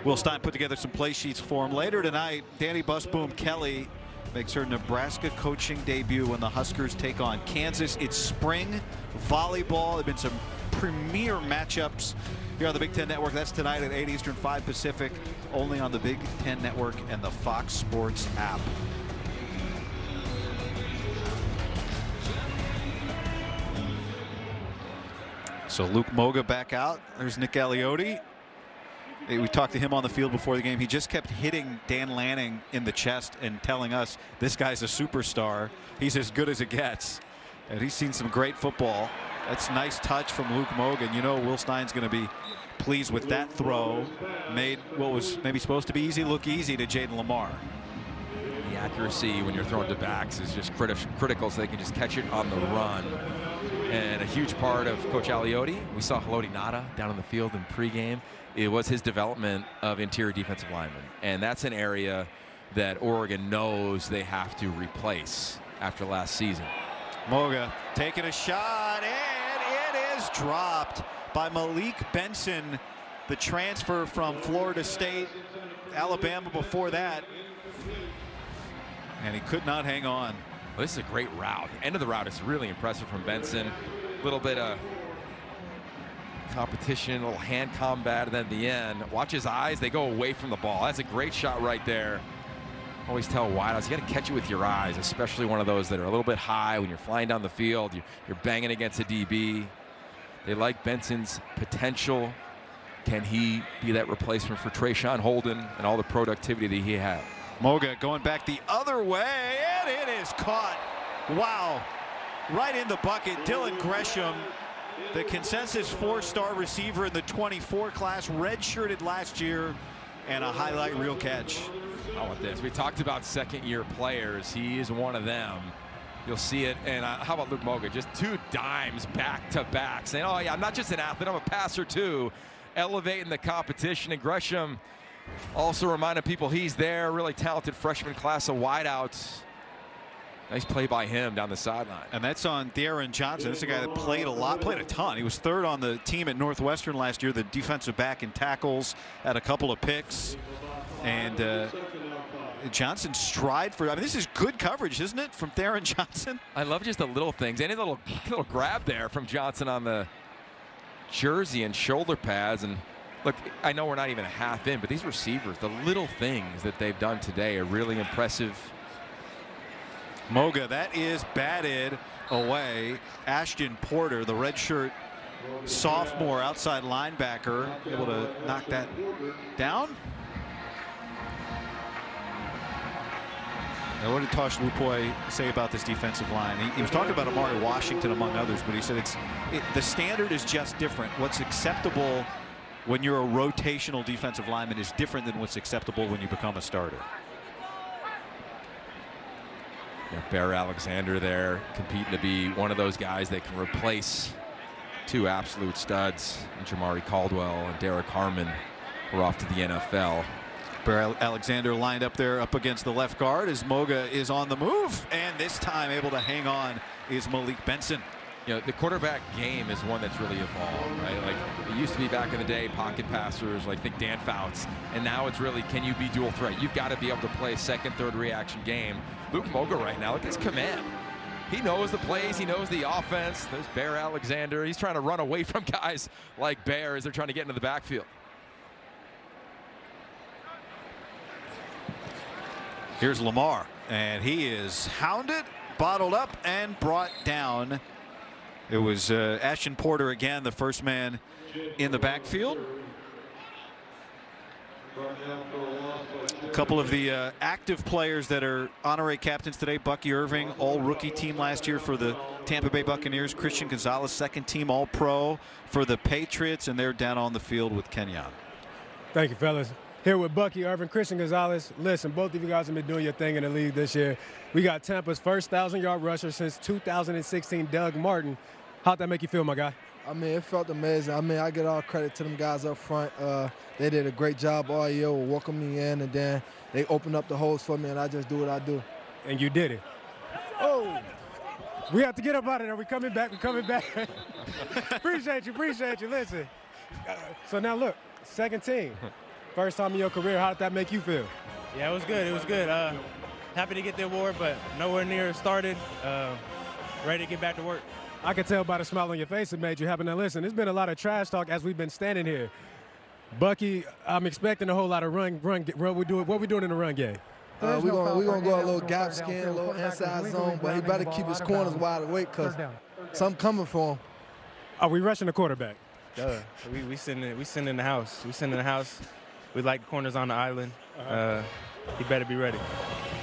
Will Stein put together some play sheets for him. Later tonight, Danny Busboom Kelly makes her Nebraska coaching debut when the Huskers take on Kansas. It's spring volleyball. There have been some premier matchups here on the Big Ten Network. That's tonight at 8 Eastern, 5 Pacific, only on the Big Ten Network and the Fox Sports app. So Luke Moga back out. There's Nick Aliotti. We talked to him on the field before the game. He just kept hitting Dan Lanning in the chest and telling us this guy's a superstar. He's as good as it gets. And he's seen some great football. That's a nice touch from Luke Moga. You know Will Stein's going to be pleased with that throw. Made what was maybe supposed to be easy look easy to Jaden Lamar. The accuracy when you're throwing to backs is just critical, so they can just catch it on the run. And a huge part of Coach Aliotti, we saw Haloti Ngata down on the field in pregame. It was his development of interior defensive linemen. And that's an area that Oregon knows they have to replace after last season. Moga taking a shot, and it is dropped by Malik Benson, the transfer from Florida State, Alabama before that. And he could not hang on. Well, this is a great route. The end of the route is really impressive from Benson. A little bit of competition, a little hand combat, and then at the end, watch his eyes. They go away from the ball. That's a great shot right there. Always tell wideouts, you got to catch it with your eyes, especially one of those that are a little bit high when you're flying down the field. You're banging against a DB. They like Benson's potential. Can he be that replacement for Trayshawn Holden and all the productivity that he had? Moga going back the other way, and it is caught. Wow. Right in the bucket. Dylan Gresham, the consensus 4-star receiver in the 24 class, redshirted last year, and a highlight reel catch. How about this? We talked about second-year players. He is one of them. You'll see it. And how about Luke Moga? Just 2 dimes back-to-back, saying, oh, yeah, I'm not just an athlete, I'm a passer, too. Elevating the competition. And Gresham also reminding people he's there. Really talented freshman class of wideouts. Nice play by him down the sideline. And that's on Darren Johnson. This is a guy that played a lot, played a ton. He was 3rd on the team at Northwestern last year, the defensive back in tackles, had a couple of picks. And Johnson stride for, I mean, this is good coverage, isn't it, from Darren Johnson? I love just the little things. Any little grab there from Johnson on the jersey and shoulder pads. And look, I know we're not even a half in, but these receivers, the little things that they've done today are really impressive. Moga, that is batted away. Ashton Porter, the redshirt sophomore outside linebacker, able to knock that down. Now, what did Tosh Lupoy say about this defensive line? He was talking about Amari Washington, among others, but he said the standard is just different. What's acceptable when you're a rotational defensive lineman is different than what's acceptable when you become a starter. Yeah, Bear Alexander there competing to be one of those guys that can replace 2 absolute studs, Jamari Caldwell and Derek Harmon, who are off to the NFL. Bear Alexander lined up there up against the left guard as Moga is on the move, and this time able to hang on is Malik Benson. You know, the quarterback game is one that's really evolved, right? Like it used to be back in the day, pocket passers, like think Dan Fouts, and now it's really, can you be dual threat? You've got to be able to play a second, third reaction game. Luke Moga right now, look at his command. He knows the plays, he knows the offense. There's Bear Alexander. He's trying to run away from guys like Bear as they're trying to get into the backfield. Here's Lamar, and he is hounded, bottled up, and brought down. It was Ashton Porter again, the first man in the backfield. A couple of the active players that are honorary captains today. Bucky Irving, all-rookie team last year for the Tampa Bay Buccaneers. Christian Gonzalez, second-team All-Pro for the Patriots, and they're down on the field with Kenyon. Thank you, fellas. Here with Bucky Irving, Christian Gonzalez. Listen, both of you guys have been doing your thing in the league this year. We got Tampa's first 1,000-yard rusher since 2016, Doug Martin. How'd that make you feel, my guy? I mean, it felt amazing. I mean, I get all credit to them guys up front. They did a great job all year with welcoming me in, and then they opened up the holes for me, and I just do what I do. And you did it. Oh! We have to get up out of there. We're coming back. We're coming back. Appreciate you. Appreciate you. Listen. So now, look, second team. First time in your career, how did that make you feel? Yeah, it was good. It was good. Happy to get the award, but nowhere near started. Ready to get back to work. I could tell by the smile on your face it made you happy. Now listen, there's been a lot of trash talk as we've been standing here. Bucky, I'm expecting a whole lot of run. What we doing in the run game? We're gonna go a little gap skin, a little inside zone, but he better keep his corners wide awake because something coming for him. Are we rushing the quarterback? We sitting in the house. We sitting in the house. We like the corners on the island. He better be ready.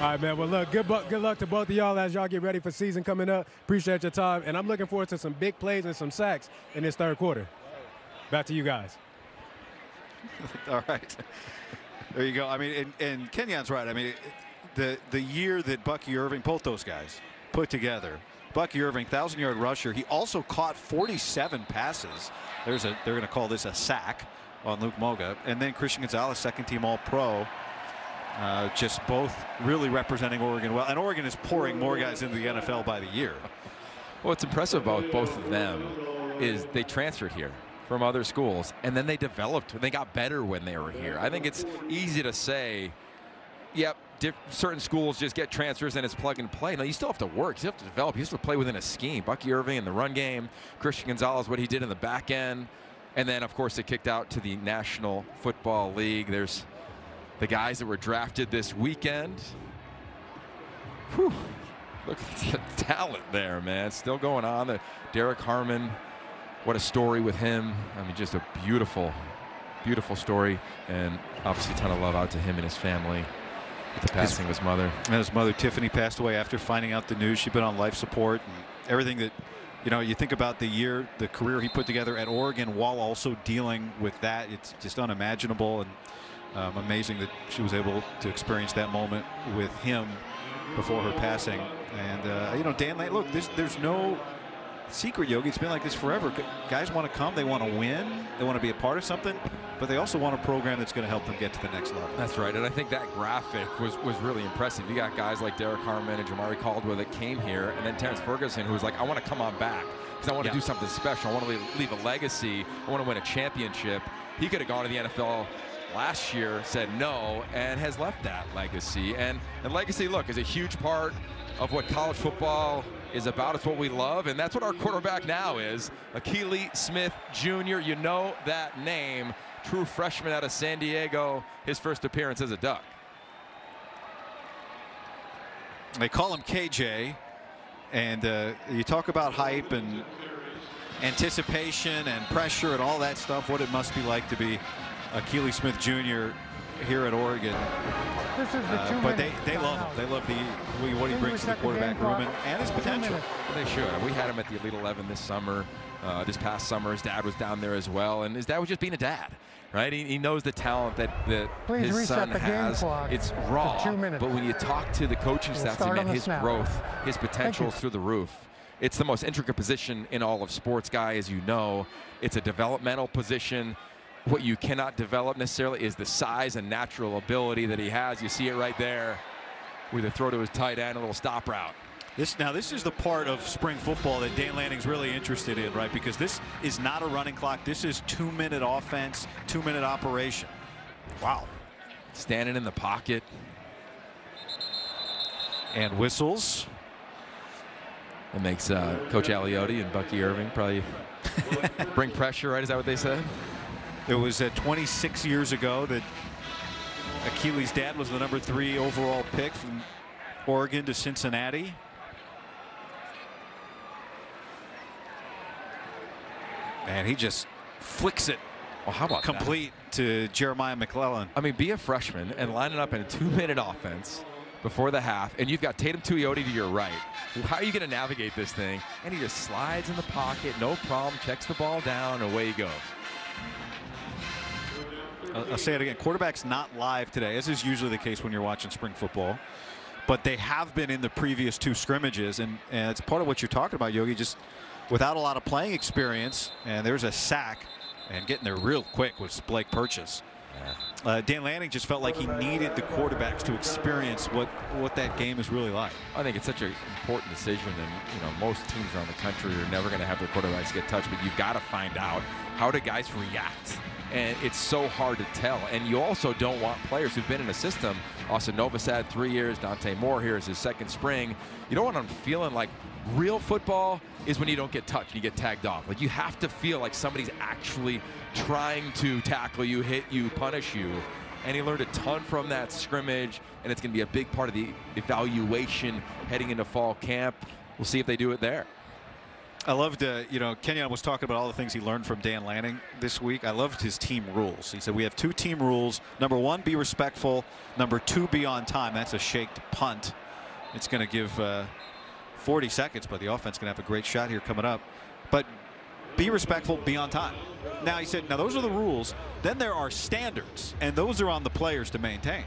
All right, man. Well, look, good luck to both of y'all as y'all get ready for season coming up. Appreciate your time, and I'm looking forward to some big plays and some sacks in this third quarter. Back to you guys. All right. There you go. I mean, and Kenyon's right. I mean, the year that Bucky Irving, both those guys, put together, Bucky Irving, 1,000-yard rusher. He also caught 47 passes. They're going to call this a sack on Luke Moga. And then Christian Gonzalez, second-team All-Pro. Just both really representing Oregon well. And Oregon is pouring more guys into the NFL by the year. What's impressive about both of them is they transferred here from other schools, and then they developed. They got better when they were here. I think it's easy to say, yep, certain schools just get transfers and it's plug and play. No, you still have to work. You still have to develop. You have to play within a scheme. Bucky Irving in the run game, Christian Gonzalez, what he did in the back end. And then, of course, they kicked out to the National Football League. There's the guys that were drafted this weekend. Whew. Look at the talent there, man. Still going on. Derek Harmon, what a story with him. I mean, just a beautiful, beautiful story. And obviously a ton of love out to him and his family with the passing of his mother. And his mother, Tiffany, passed away after finding out the news. She'd been on life support and everything that, you know, you think about the career he put together at Oregon while also dealing with that. It's just unimaginable. And Amazing that she was able to experience that moment with him before her passing. And you know, Dan Lanning, look, there's no secret, Yogi. It's been like this forever. Guys want to come, they want to win, they want to be a part of something, but they also want a program that's going to help them get to the next level. That's right, and I think that graphic was really impressive. You got guys like Derek Harmon and Jamari Caldwell that came here, and then Terrence Ferguson, who was like, I want to come on back because I want to do something special. I want to leave a legacy. I want to win a championship. He could have gone to the NFL last year, said no, and has left that legacy. And legacy, look, is a huge part of what college football is about. It's what we love, and that's what our quarterback now is. Akili Smith Jr., you know that name. True freshman out of San Diego, his first appearance as a Duck. They call him KJ, and you talk about hype and anticipation and pressure and all that stuff, what it must be like to be Akili Smith Jr. here at Oregon. But they love him. They love what he brings to the quarterback room and his potential. They should. We had him at the Elite 11 this summer, this past summer. His dad was down there as well, and his dad was just being a dad, right? He knows the talent that his son has. It's raw, but when you talk to the coaching staff, man, his growth, his potential is through the roof. It's the most intricate position in all of sports, guy, as you know. It's a developmental position. What you cannot develop necessarily is the size and natural ability that he has. You see it right there with a throw to his tight end, a little stop route. This is the part of spring football that Dan Lanning's really interested in, right? Because this is not a running clock. This is 2-minute offense, 2-minute operation. Wow. Standing in the pocket. And whistles. It makes Coach Aliotti and Bucky Irving probably bring pressure, right? Is that what they said? It was 26 years ago that Akili's dad was the #3 overall pick from Oregon to Cincinnati. And he just flicks it. Well, how about complete to Jeremiah McClellan. I mean, be a freshman and line it up in a 2-minute offense before the half, and you've got Tatum Tuioti to your right. How are you going to navigate this thing? And he just slides in the pocket, no problem, checks the ball down, and away he goes. I'll say it again. Quarterback's not live today, as is usually the case when you're watching spring football. But they have been in the previous 2 scrimmages, and it's part of what you're talking about, Yogi, just without a lot of playing experience. And there's a sack, and getting there real quick was Blake Purchase. Yeah. Dan Lanning just felt like he needed the quarterbacks to experience what that game is really like. I think it's such an important decision, and you know, most teams around the country are never going to have their quarterbacks get touched, but you've got to find out how do guys react. And it's so hard to tell. And you also don't want players who've been in a system. Austin Novosad, 3 years. Dante Moore here is his 2nd spring. You don't want them feeling like real football is when you don't get touched, you get tagged off. Like, you have to feel like somebody's actually trying to tackle you, hit you, punish you. And he learned a ton from that scrimmage, and it's going to be a big part of the evaluation heading into fall camp. We'll see if they do it there. I loved, you know, Kenyon was talking about all the things he learned from Dan Lanning this week. I loved his team rules. He said, we have 2 team rules. #1, be respectful. #2, be on time. That's a shaked punt. It's going to give 40 seconds, but the offense is going to have a great shot here coming up. But be respectful, be on time. Now, he said, now those are the rules. Then there are standards, and those are on the players to maintain.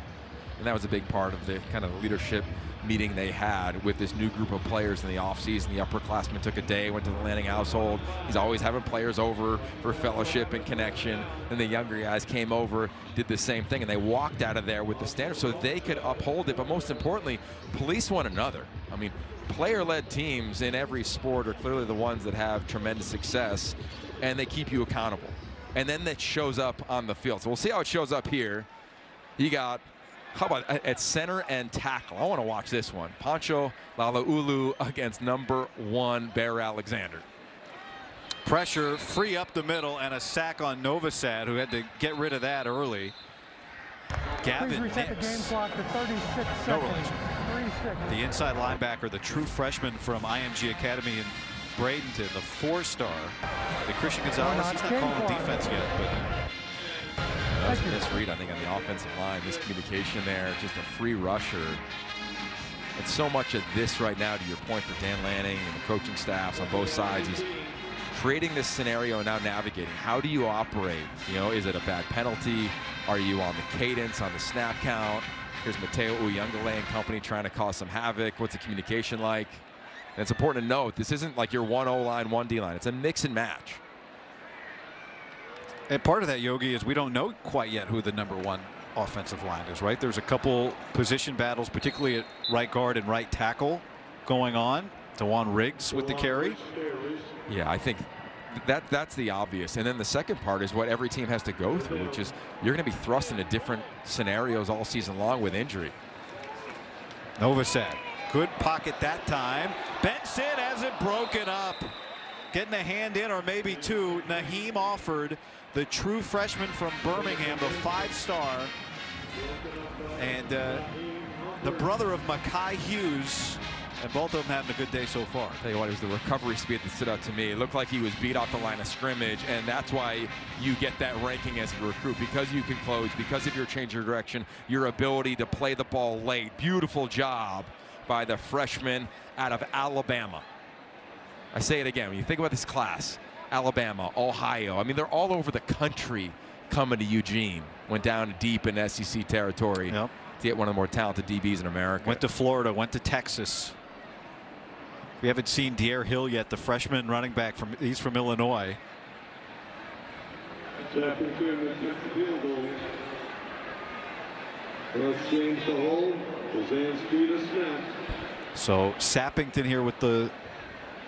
And that was a big part of the kind of leadership meeting they had with this new group of players in the offseason. The upperclassmen took a day, went to the Lanning household. He's always having players over for fellowship and connection. And the younger guys came over, did the same thing, and they walked out of there with the standards so they could uphold it. But most importantly, police one another. I mean, player-led teams in every sport are clearly the ones that have tremendous success, and they keep you accountable. And then that shows up on the field. So we'll see how it shows up here. You got, how about at center and tackle? I want to watch this one. Pancho Lalaulu against #1 Bear Alexander. Pressure, free up the middle, and a sack on Novosad, who had to get rid of that early. Gavin Nix. The game clock to 36 seconds. No relation. The inside linebacker, the true freshman from IMG Academy in Bradenton, the 4-star. The Christian Gonzalez, he's not calling defense yet, but that was a misread, I think, on the offensive line. Miscommunication there, just a free rusher. And so much of this right now, to your point, for Dan Lanning and the coaching staffs on both sides, is creating this scenario and now navigating. How do you operate? You know, is it a bad penalty? Are you on the cadence, on the snap count? Here's Mateo Uyunglele and company trying to cause some havoc. What's the communication like? And it's important to note, this isn't like your one O-line, one D-line. It's a mix and match. And part of that, Yogi, is we don't know quite yet who the #1 offensive line is, right? There's a couple position battles, particularly at right guard and right tackle going on. DeJuan Riggs with the carry. Yeah, I think that's the obvious. And then the second part is what every team has to go through, which is you're going to be thrust into different scenarios all season long with injury. Novosad, good pocket that time. Benson has it broken up. Getting a hand in, or maybe two. Naheem Offord, the true freshman from Birmingham, the 5-star. And the brother of Makai Hughes. And both of them having a good day so far. Tell you what, it was the recovery speed that stood out to me. It looked like he was beat off the line of scrimmage, and that's why you get that ranking as a recruit, because you can close, because of your change of direction, your ability to play the ball late. Beautiful job by the freshman out of Alabama. I say it again, when you think about this class, Alabama, Ohio, I mean, they're all over the country coming to Eugene. Went down deep in SEC territory to get one of the more talented DBs in America. Went to Florida, went to Texas. We haven't seen Dare Hill yet, the freshman running back he's from Illinois. Let's change the hold. So Sappington here with the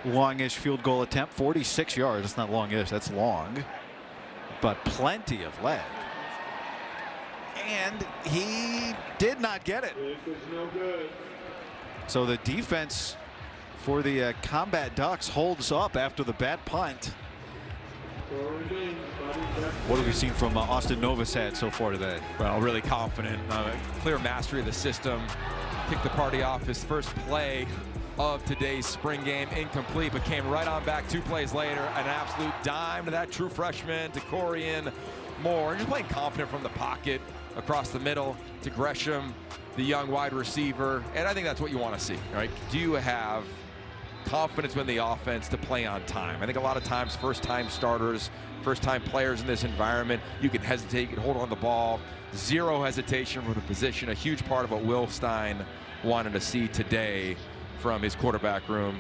longish field goal attempt, 46 yards. That's not longish, that's long, but plenty of leg. And he did not get it. So the defense for the Combat Ducks holds up after the bad punt. What have we seen from Austin Novosad so far today? Well, really confident, clear mastery of the system. Kicked the party off his first play of today's spring game, incomplete, but came right on back 2 plays later. An absolute dime to that true freshman, to Corian Moore. And just playing confident from the pocket across the middle to Gresham, the young wide receiver. And I think that's what you want to see, right? Do you have confidence within the offense to play on time? I think a lot of times first-time starters, first-time players in this environment, you can hesitate, you can hold on the ball. Zero hesitation for the position. A huge part of what Will Stein wanted to see today from his quarterback room.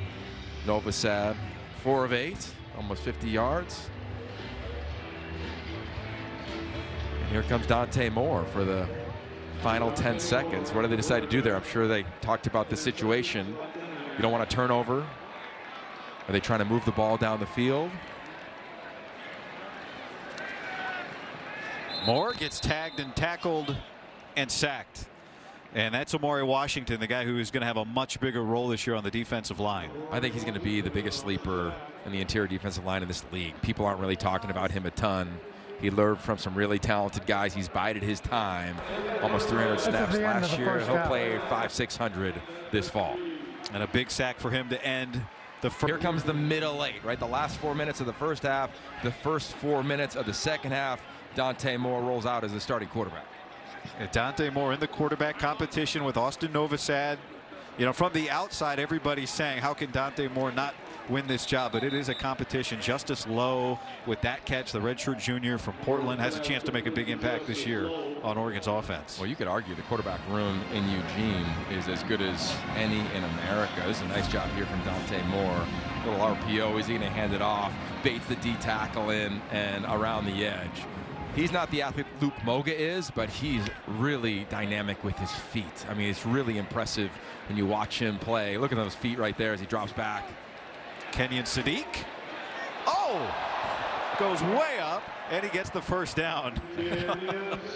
Novosad, 4 of 8, almost 50 yards. And here comes Dante Moore for the final 10 seconds. What do they decide to do there? I'm sure they talked about the situation. You don't want a turnover. Are they trying to move the ball down the field? Moore gets tagged and tackled and sacked. And that's Amari Washington, the guy who is going to have a much bigger role this year on the defensive line. I think he's going to be the biggest sleeper in the interior defensive line in this league. People aren't really talking about him a ton. He learned from some really talented guys. He's bided his time. Almost 300 snaps last year. He'll play 500-600 this fall. And a big sack for him to end the first. Here comes the middle 8, right? The last 4 minutes of the first half, the first 4 minutes of the second half. Dante Moore rolls out as the starting quarterback. And Dante Moore in the quarterback competition with Austin Novosad. You know, from the outside, everybody's saying, how can Dante Moore not win this job? But it is a competition. Justice Lowe with that catch, the redshirt junior from Portland, has a chance to make a big impact this year on Oregon's offense. Well, you could argue the quarterback room in Eugene is as good as any in America. This is a nice job here from Dante Moore. Little RPO, is he going to hand it off? Baits the D tackle in and around the edge. He's not the athlete Luke Moga is, but he's really dynamic with his feet. I mean, it's really impressive when you watch him play. Look at those feet right there as he drops back. Kenyon Sadiq. Oh! Goes way up, and he gets the first down.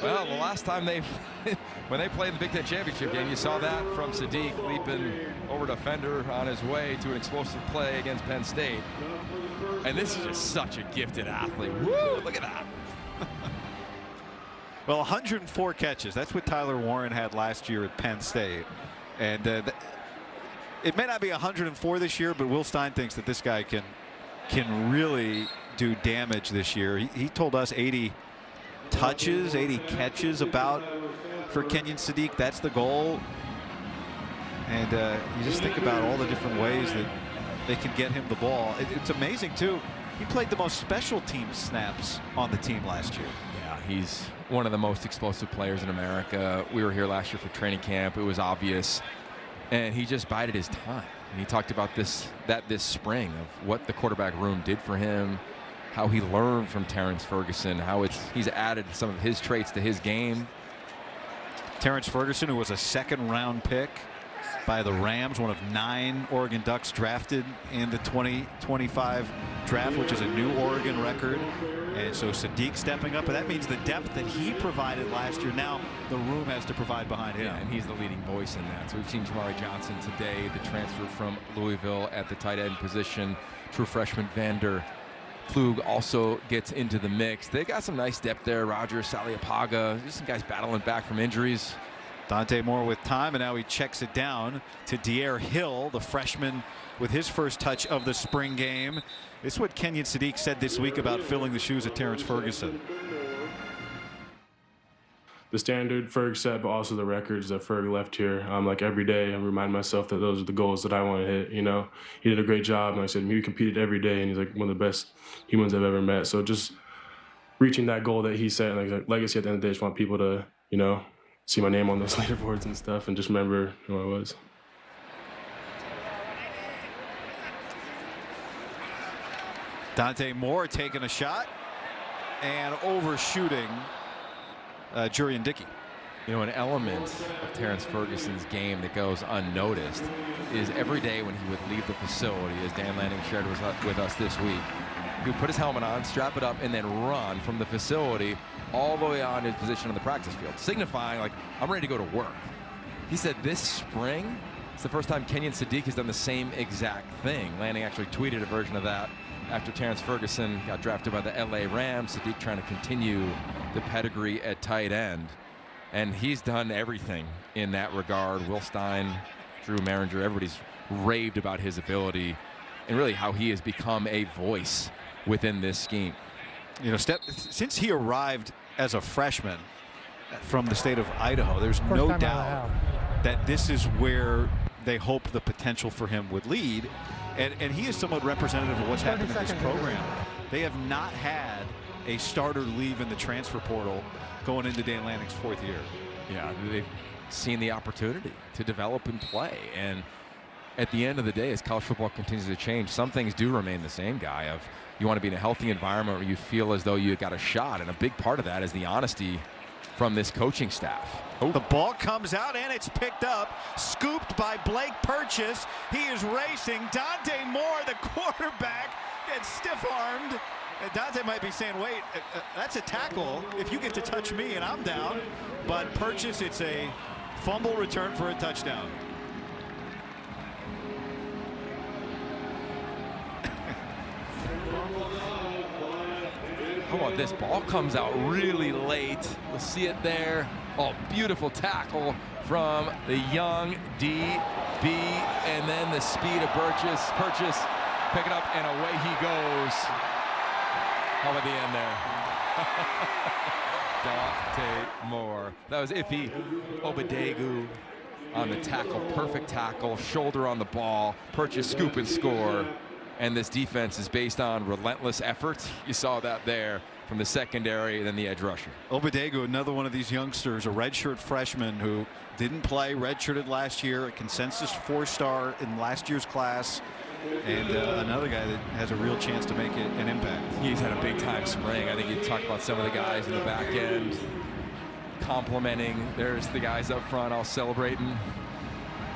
Well, the last time when they played the Big Ten Championship game, you saw that from Sadiq leaping over defender on his way to an explosive play against Penn State. And this is just such a gifted athlete. Woo, look at that. Well, 104 catches. That's what Tyler Warren had last year at Penn State. And it may not be 104 this year, but Will Stein thinks that this guy can really do damage this year. He told us 80 touches, 80 catches about for Kenyon Sadiq. That's the goal. And you just think about all the different ways that they can get him the ball. It's amazing, too. He played the most special team snaps on the team last year. Yeah, He's one of the most explosive players in America. We were here last year for training camp. It was obvious. And he just bided his time. And he talked about this spring of what the quarterback room did for him, how he learned from Terrence Ferguson, how he's added some of his traits to his game. Terrence Ferguson, who was a second-round pick by the Rams, one of 9 Oregon Ducks drafted in the 2025 draft, which is a new Oregon record. And so Sadiq stepping up, and that means the depth that he provided last year, now the room has to provide behind him. Yeah, and he's the leading voice in that. So we've seen Jamari Johnson today, the transfer from Louisville at the tight end position. True freshman Vander Flug also gets into the mix. They got some nice depth there. Roger Saliapaga, just some guys battling back from injuries. Dante Moore with time, and now he checks it down to De'Air Hill, the freshman, with his first touch of the spring game. This is what Kenyon Sadiq said this week about filling the shoes of Terrence Ferguson. The standard Ferg set, but also the records that Ferg left here. Like every day, I remind myself that those are the goals that I want to hit. You know, he did a great job. And like I said, he competed every day, and he's like one of the best humans I've ever met. So just reaching that goal that he set, like legacy at the end of the day, I just want people to, you know, see my name on those leaderboards and stuff, and just remember who I was. Dante Moore taking a shot and overshooting Jurian Dickey. You know, an element of Terrence Ferguson's game that goes unnoticed is every day when he would leave the facility, as Dan Lanning shared with us this week, he would put his helmet on, strap it up, and then run from the facility all the way on his position on the practice field, signifying, like, I'm ready to go to work. He said this spring, it's the first time Kenyon Sadiq has done the same exact thing. Lanning actually tweeted a version of that after Terrence Ferguson got drafted by the LA Rams. Sadiq trying to continue the pedigree at tight end. And he's done everything in that regard. Will Stein, Drew Maringer, everybody's raved about his ability and really how he has become a voice within this scheme. You know, since he arrived as a freshman from the state of Idaho, there's no doubt that this is where they hope the potential for him would lead. And he is somewhat representative of what's happened in this program. They have not had a starter leave in the transfer portal going into Dan Lanning's 4th year. Yeah, they've seen the opportunity to develop and play. And at the end of the day, as college football continues to change, some things do remain the same, Guy, of you want to be in a healthy environment where you feel as though you got a shot. And a big part of that is the honesty from this coaching staff. Oh. The ball comes out and it's picked up, scooped by Blake Purchase. He is racing. Dante Moore, the quarterback, gets stiff-armed. Dante might be saying, wait, that's a tackle if you get to touch me and I'm down. But Purchase, it's a fumble return for a touchdown. How about this? Ball comes out really late. We'll see it there. Oh, beautiful tackle from the young DB. And then the speed of Purchase. Pick it up, and away he goes. How about the end there? Dante Moore. That was Ife Obadegu on the tackle. Perfect tackle. Shoulder on the ball. Purchase, scoop, and score. And this defense is based on relentless effort. You saw that there from the secondary and then the edge rusher. Obadegu, another one of these youngsters, a redshirt freshman who didn't play, redshirted last year, a consensus 4-star in last year's class, and another guy that has a real chance to make an impact. He's had a big-time spring. I think you talk about some of the guys in the back end complimenting. There's the guys up front all celebrating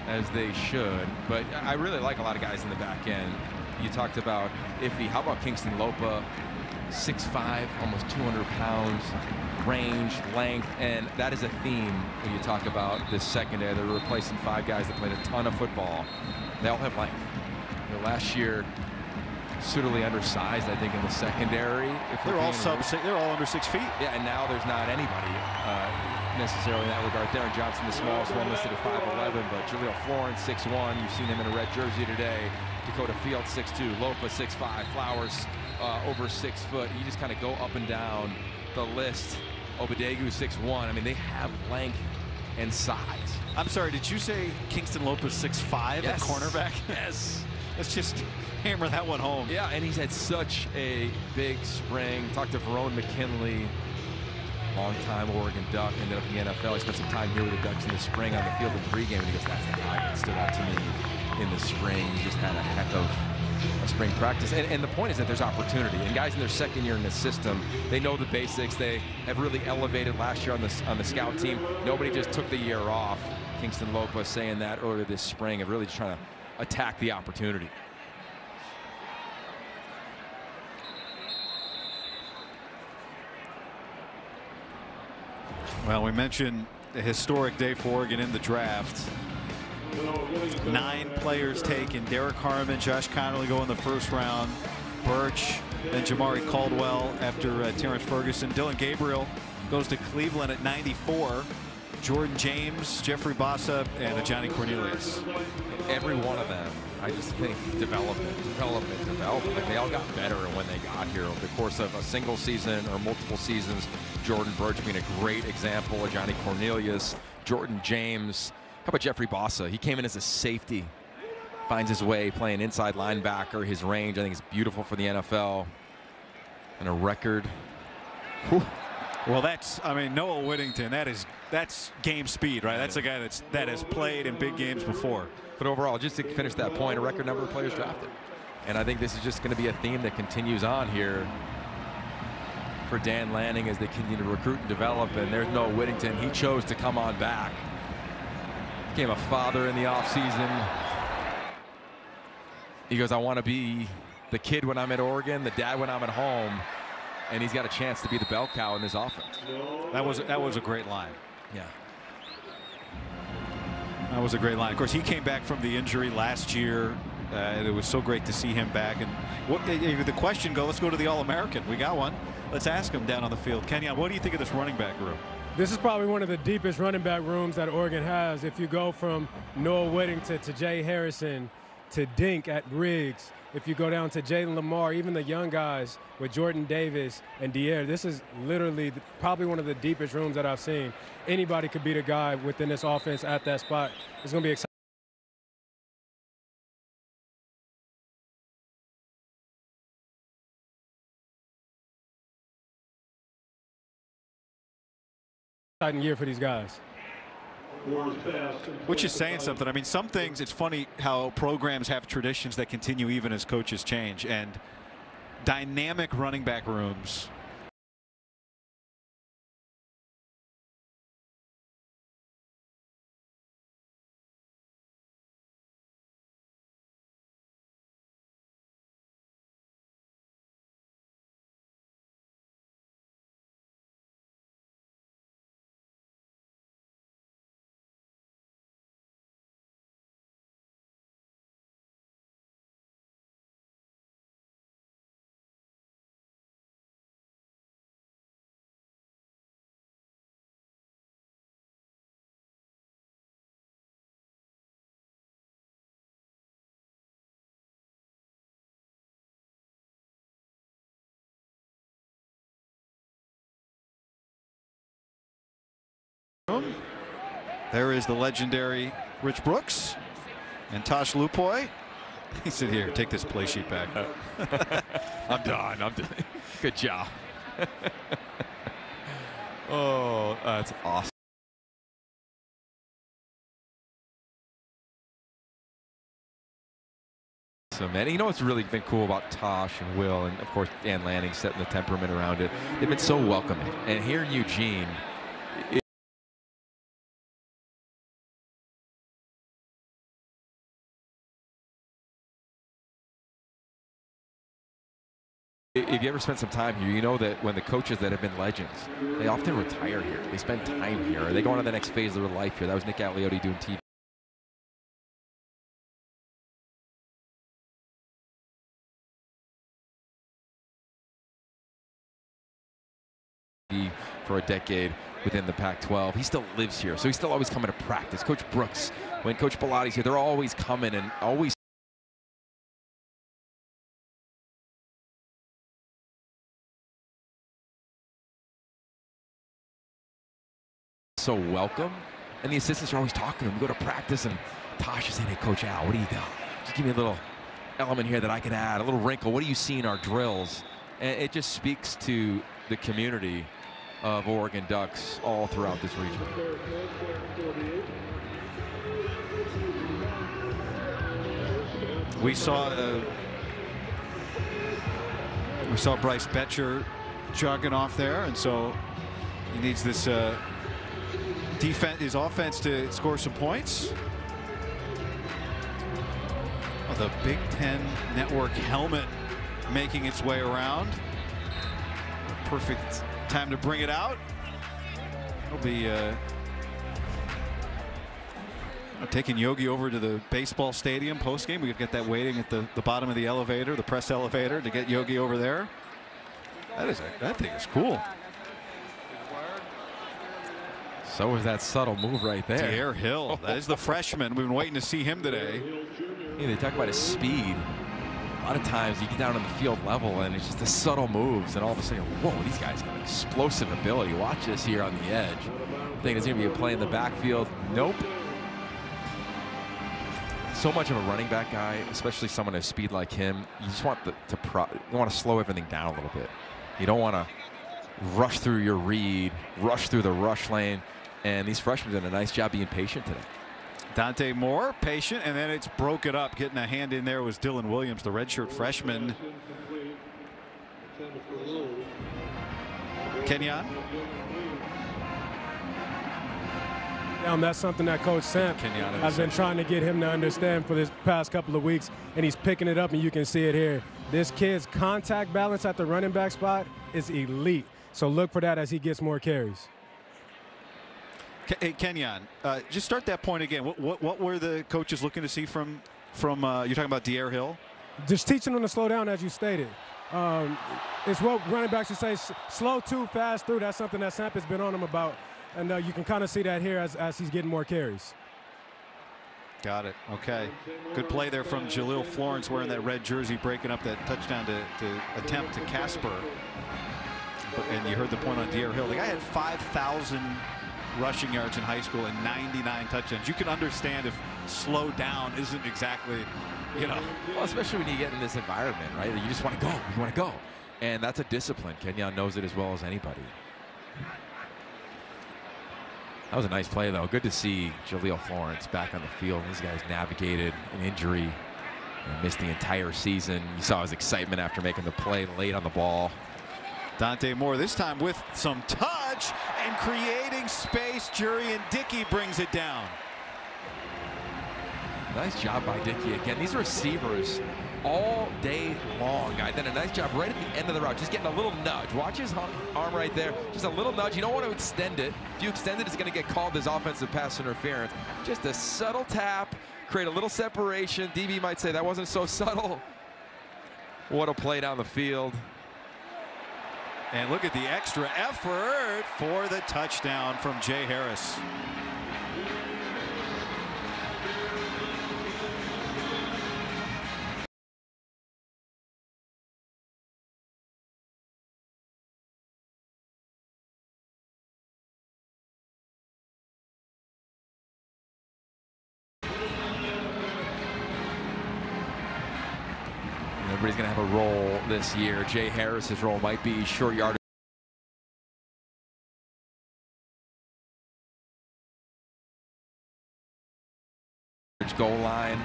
as they should. But I really like a lot of guys in the back end. You talked about Ife. How about Kingston Lopa? 6'5", almost 200 pounds, range, length, and that is a theme when you talk about this secondary. They're replacing 5 guys that played a ton of football. They all have length. You know, last year, suitably undersized, I think, in the secondary. They're all they're all under 6 feet. Yeah, and now there's not anybody necessarily in that regard. Darren Johnson, the smallest one, listed at 5'11", but Jaleel Florence, 6'1". You've seen him in a red jersey today. Dakota Fields, 6'2". Lopa, 6'5". Flowers, over 6 foot. You just kind of go up and down the list. Obadegu, 6'1". I mean, they have length and size. I'm sorry, did you say Kingston Lopa's 6'5" at cornerback? Yes. Let's just hammer that one home. Yeah, and he's had such a big spring. Talked to Verone McKinley. Long-time Oregon Duck, ended up in the NFL. He spent some time here with the Ducks in the spring on the field in pregame, and he goes, that's the guy that stood out to me in the spring. He just had a heck of a spring practice. And the point is that there's opportunity. And guys in their second year in the system, they know the basics. They have really elevated last year on the scout team. Nobody just took the year off. Kingston Lopez saying that earlier this spring of really just trying to attack the opportunity. Well, we mentioned a historic day for Oregon in the draft. 9 players taken. Derek Harmon, Josh Connolly go in the first round. Birch, then Jamari Caldwell after Terrence Ferguson. Dylan Gabriel goes to Cleveland at 94. Jordan James, Jeffrey Bassa, and Johnny Cornelius. Every one of them, I just think development. Like they all got better when they got here over the course of a single season or multiple seasons. Jordan Birch being a great example. Johnny Cornelius, Jordan James. How about Jeffrey Bassa? He came in as a safety, finds his way playing inside linebacker. His range, I think, is beautiful for the NFL. And a record. Whew. Well, that's, I mean, Noah Whittington, that's game speed, right? That's a guy that has played in big games before. But overall, just to finish that point, a record number of players drafted. And I think this is just going to be a theme that continues on here for Dan Lanning as they continue to recruit and develop. And there's Noah Whittington. He chose to come on back. Became a father in the offseason. He goes, I want to be the kid when I'm at Oregon, the dad when I'm at home. And he's got a chance to be the bell cow in this offense. That was a great line. Yeah. That was a great line. Of course, he came back from the injury last year. And it was so great to see him back. And what the question go? Let's go to the All-American. We got one. Let's ask him down on the field. Kenyon, what do you think of this running back room? This is probably one of the deepest running back rooms that Oregon has. If you go from Noah Whittington to Jay Harrison to Dink at Riggs, if you go down to Jalen Lamar, even the young guys with Jordan Davis and Dier, this is literally probably one of the deepest rooms that I've seen. Anybody could beat a guy within this offense at that spot. It's going to be exciting. Year for these guys. Which is saying something. I mean, some things, it's funny how programs have traditions that continue even as coaches change, and dynamic running back rooms. There is the legendary Rich Brooks and Tosh Lupoy. He said, here, take this play sheet back. I'm done. Good job. Oh, that's awesome. So, man, you know what's really been cool about Tosh and Will, and of course Dan Lanning setting the temperament around it. They've been so welcoming. And here in Eugene, if you ever spent some time here, you know that when the coaches that have been legends, they often retire here. They spend time here. Or they go on to the next phase of their life here. That was Nick Aliotti doing TV for a decade within the Pac-12. He still lives here, so he's still always coming to practice. Coach Brooks, when Coach Bellatti's here, they're always coming and always so welcome, and the assistants are always talking to him. We go to practice, and Tosh is saying, hey, Coach Al, what do you do? Just give me a little element here that I can add, a little wrinkle. What do you see in our drills? And it just speaks to the community of Oregon Ducks all throughout this region. We saw Bryce Betcher jogging off there, and so he needs this defense, his offense, to score some points. Oh, the Big Ten Network helmet making its way around. Perfect time to bring it out. It'll be taking Yogi over to the baseball stadium postgame. We've got that waiting at the bottom of the elevator, the press elevator, to get Yogi over there. That thing is cool. So is that subtle move right there. De'Aaron Hill, that is the freshman. We've been waiting to see him today. Yeah, they talk about his speed. A lot of times you get down on the field level and it's just the subtle moves, and all of a sudden, whoa, these guys have explosive ability. Watch this here on the edge. I think it's going to be a play in the backfield. Nope. So much of a running back guy, especially someone of speed like him, you just want to slow everything down a little bit. You don't want to rush through your read, rush through the rush lane, and these freshmen did a nice job being patient today. Dante Moore, patient, and then it's broke it up. Getting a hand in there was Dylan Williams, the redshirt freshman. Kenyon. And that's something that Coach Samp has been trying to get him to understand for this past couple of weeks, and he's picking it up, and you can see it here. This kid's contact balance at the running back spot is elite, so look for that as he gets more carries. Hey, Kenyon, just start that point again. What were the coaches looking to see from you're talking about De'Aaron Hill? Just teaching him to slow down, as you stated. It's what running backs should say, slow to, fast through. That's something that Samp has been on him about. And you can kind of see that here as he's getting more carries. Got it. Okay. Good play there from Jaleel Florence wearing that red jersey, breaking up that touchdown to attempt to Casper. And you heard the point on De'Aaron Hill. The guy had 5,000 rushing yards in high school and 99 touchdowns. You can understand if slow down isn't exactly, you know. Well, especially when you get in this environment, right? You just want to go. You want to go. And that's a discipline. Kenyon knows it as well as anybody. That was a nice play, though. Good to see Jaleel Florence back on the field. These guys navigated an injury and missed the entire season. You saw his excitement after making the play late on the ball. Dante Moore this time with some touch and creating space. Jurian Dickey brings it down. Nice job by Dickey again. These receivers all day long. Guy did a nice job right at the end of the route, just getting a little nudge. Watch his arm right there. Just a little nudge. You don't want to extend it. If you extend it, it's going to get called as offensive pass interference. Just a subtle tap, create a little separation. DB might say that wasn't so subtle. What a play down the field. And look at the extra effort for the touchdown from Jay Harris. Everybody's going to have a role this year. Jay Harris's role might be short yardage. Goal line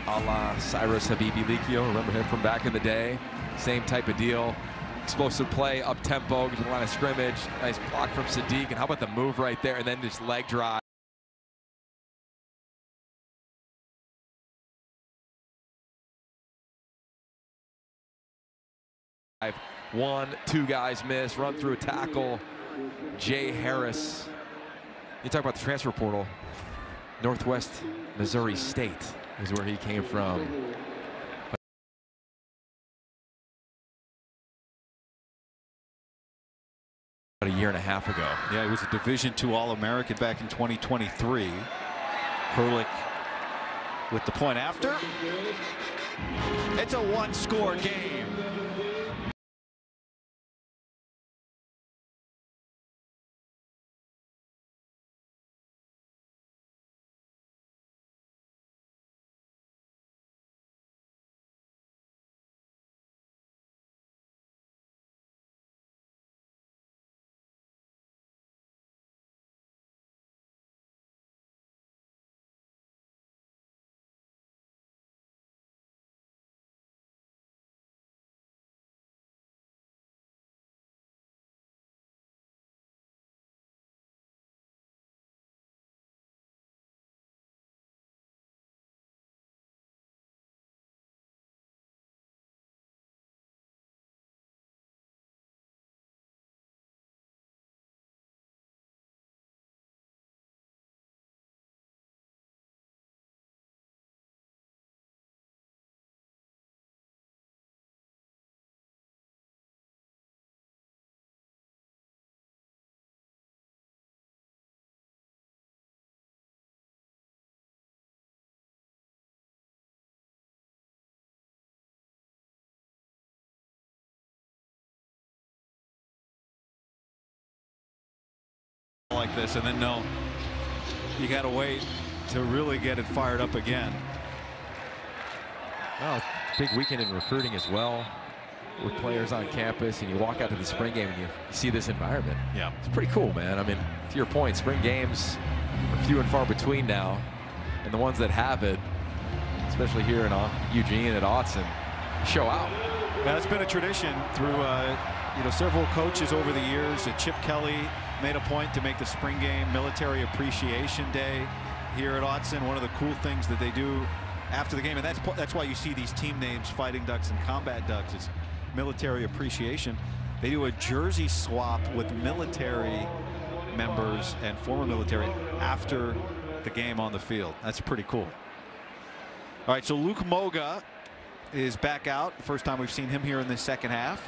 a la Cyrus Habibi-Likio. Remember him from back in the day? Same type of deal. Explosive play, up tempo, get to the line of scrimmage. Nice block from Sadiq. And how about the move right there? And then just leg drive. One, two guys miss, run through a tackle. Jay Harris. You talk about the transfer portal. Northwest Missouri State is where he came from. About a year and a half ago. Yeah, he was a Division II All-American back in 2023. Herlick with the point after. It's a one-score game. like this, and then no, you got to wait to really get it fired up again. Well, big weekend in recruiting as well, with players on campus, and you walk out to the spring game and you see this environment. Yeah, it's pretty cool, man. I mean, to your point, spring games are few and far between now, and the ones that have it, especially here in Eugene at Autzen, show out. Yeah, it's been a tradition through several coaches over the years. Chip Kelly made a point to make the spring game Military Appreciation Day here at Autzen. One of the cool things that they do after the game, and that's why you see these team names, Fighting Ducks and Combat Ducks. It's Military Appreciation. They do a jersey swap with military members and former military after the game on the field. That's pretty cool. All right, so Luke Moga is back out. The first time we've seen him here in the second half.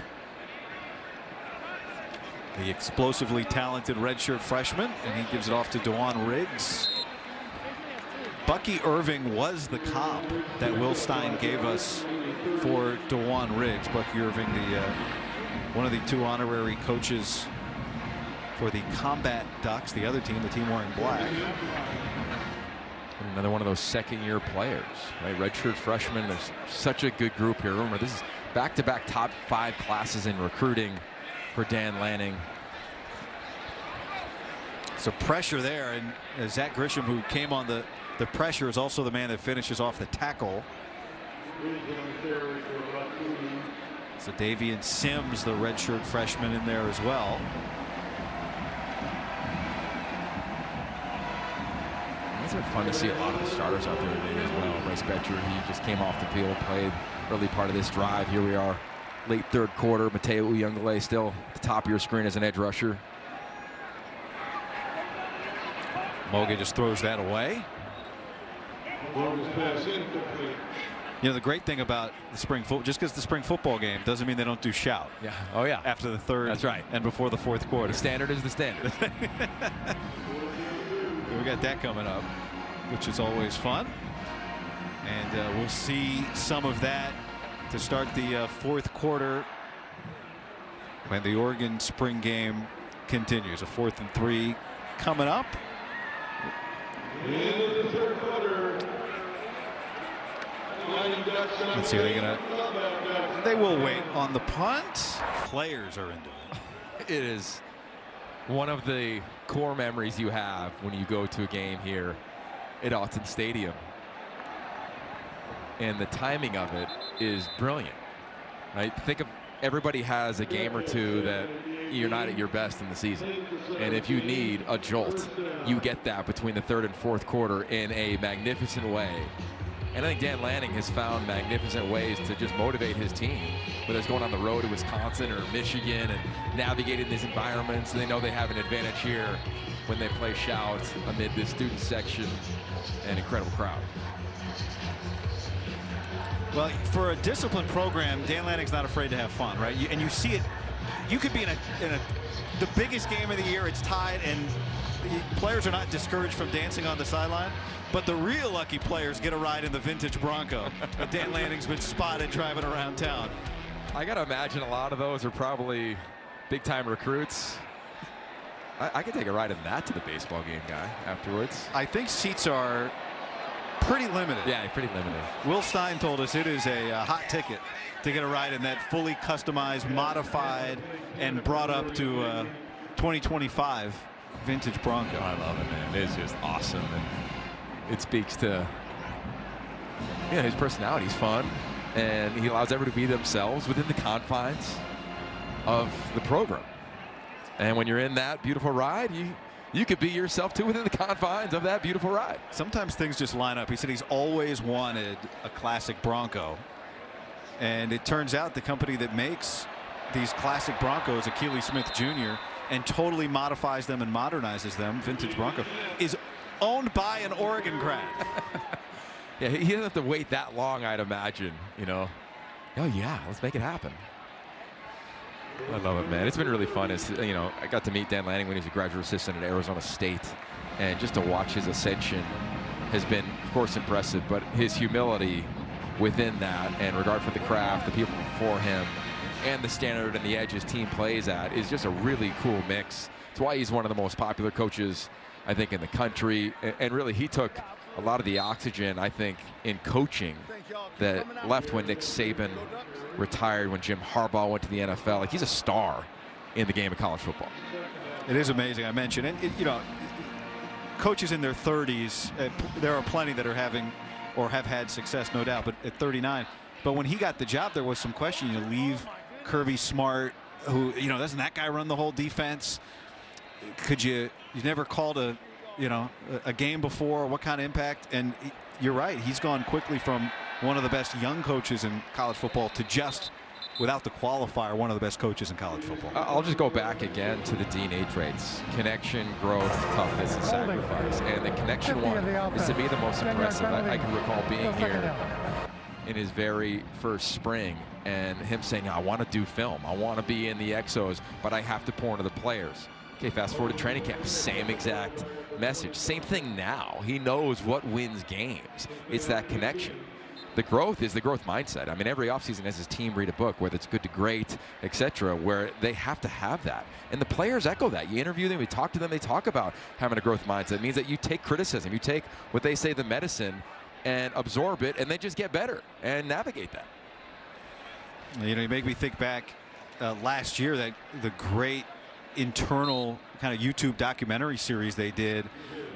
The explosively talented redshirt freshman, and he gives it off to Dewan Riggs. Bucky Irving was the comp that Will Stein gave us for Dewan Riggs. Bucky Irving, one of the 2 honorary coaches for the Combat Ducks, the other team, the team wearing black. Another one of those second-year players, right? Redshirt freshman. There's such a good group here. Remember, this is back-to-back top 5 classes in recruiting for Dan Lanning. So pressure there, and Zach Grisham, who came on the pressure, is also the man that finishes off the tackle. So Davian Sims, the redshirt freshman, in there as well. It's been fun to see a lot of the starters out there today as well. Bryce Betcher, he just came off the field, played early part of this drive. Here we are, late third quarter. Mateo Uyunglele still at the top of your screen as an edge rusher. Moga just throws that away. You know, the great thing about the spring football, just because the spring football game doesn't mean they don't do shout. Yeah. Oh yeah. After the third. That's right. And before the fourth quarter. The standard is the standard. We got that coming up, which is always fun. And we'll see some of that to start the fourth quarter when the Oregon spring game continues. A 4th and 3 coming up. Let's see, they will wait on the punt. Players are into it. It is one of the core memories you have when you go to a game here at Autzen Stadium. And the timing of it is brilliant, right? Think of, everybody has a game or two that you're not at your best in the season. And if you need a jolt, you get that between the third and fourth quarter in a magnificent way. And I think Dan Lanning has found magnificent ways to just motivate his team, whether it's going on the road to Wisconsin or Michigan and navigating these environments. And they know they have an advantage here when they play shout amid this student section and incredible crowd. Well, for a disciplined program, Dan Lanning's not afraid to have fun, right? And you see it. You could be in the biggest game of the year. It's tied, and players are not discouraged from dancing on the sideline. But the real lucky players get a ride in the vintage Bronco that Dan Lanning's been spotted driving around town. I got to imagine a lot of those are probably big-time recruits. I could take a ride in that to the baseball game, guy, afterwards. I think seats are pretty limited. Yeah, pretty limited. Will Stein told us it is a hot ticket to get a ride in that fully customized, modified, and brought up to 2025 vintage Bronco. I love it, man. It's just awesome. And it speaks to his personality. He's fun, and he allows everyone to be themselves within the confines of the program. And when you're in that beautiful ride, you could be yourself too within the confines of that beautiful ride. Sometimes things just line up. He said he's always wanted a classic Bronco, and it turns out the company that makes these classic Broncos, Achilles Smith Jr., and totally modifies them and modernizes them, vintage Bronco, is owned by an Oregon grad. Yeah, he doesn't have to wait that long, I'd imagine, you know. Oh yeah, let's make it happen. I love it, man. It's been really fun. I got to meet Dan Lanning when he was a graduate assistant at Arizona State, and just to watch his ascension has been, of course, impressive, but his humility within that and regard for the craft, the people before him, and the standard and the edge his team plays at is just a really cool mix It's why he's one of the most popular coaches, I think, in the country. And really, he took a lot of the oxygen, I think, in coaching that left when Nick Saban retired, when Jim Harbaugh went to the NFL. Like, he's a star in the game of college football. It is amazing. I mentioned, and you know, coaches in their 30s, there are plenty that are having or have had success, no doubt, but at 39. But when he got the job, there was some question. You leave Kirby Smart, who, you know, doesn't that guy run the whole defense? Could you never called a game before? What kind of impact? And you're right, he's gone quickly from one of the best young coaches in college football to just, without the qualifier, one of the best coaches in college football. I'll just go back again to the DNA traits: connection, growth, toughness, and sacrifice. And the connection one is, to me, the most impressive. I can recall being here in his very first spring and him saying, I want to do film, I want to be in the Exos, but I have to pour into the players. Okay, fast forward to training camp, same exact message. Same thing now. He knows what wins games. It's that connection. The growth is the growth mindset. I mean, every offseason has his team read a book, whether it's good to great, etc., where they have to have that. And the players echo that. You interview them, you talk to them, they talk about having a growth mindset. It means that you take criticism, you take what they say, the medicine, and absorb it, and then just get better and navigate that. You know, you make me think back last year, that the great internal kind of YouTube documentary series they did,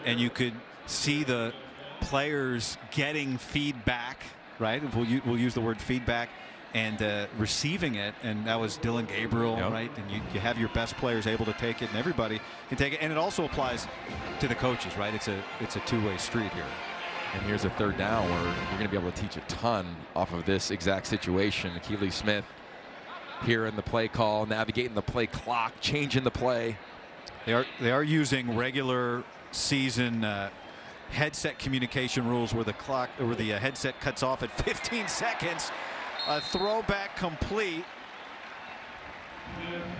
and you could see the players getting feedback, right? We'll use the word feedback, and receiving it, and that was Dylan Gabriel, yep. Right? And you have your best players able to take it, and everybody can take it, and it also applies to the coaches, right? It's a two-way street here. And here's a third down where you're going to be able to teach a ton off of this exact situation. Akili Smith here in the play call, navigating the play clock, changing the play. They are using regular season headset communication rules where the clock or the headset cuts off at 15 seconds. A throwback complete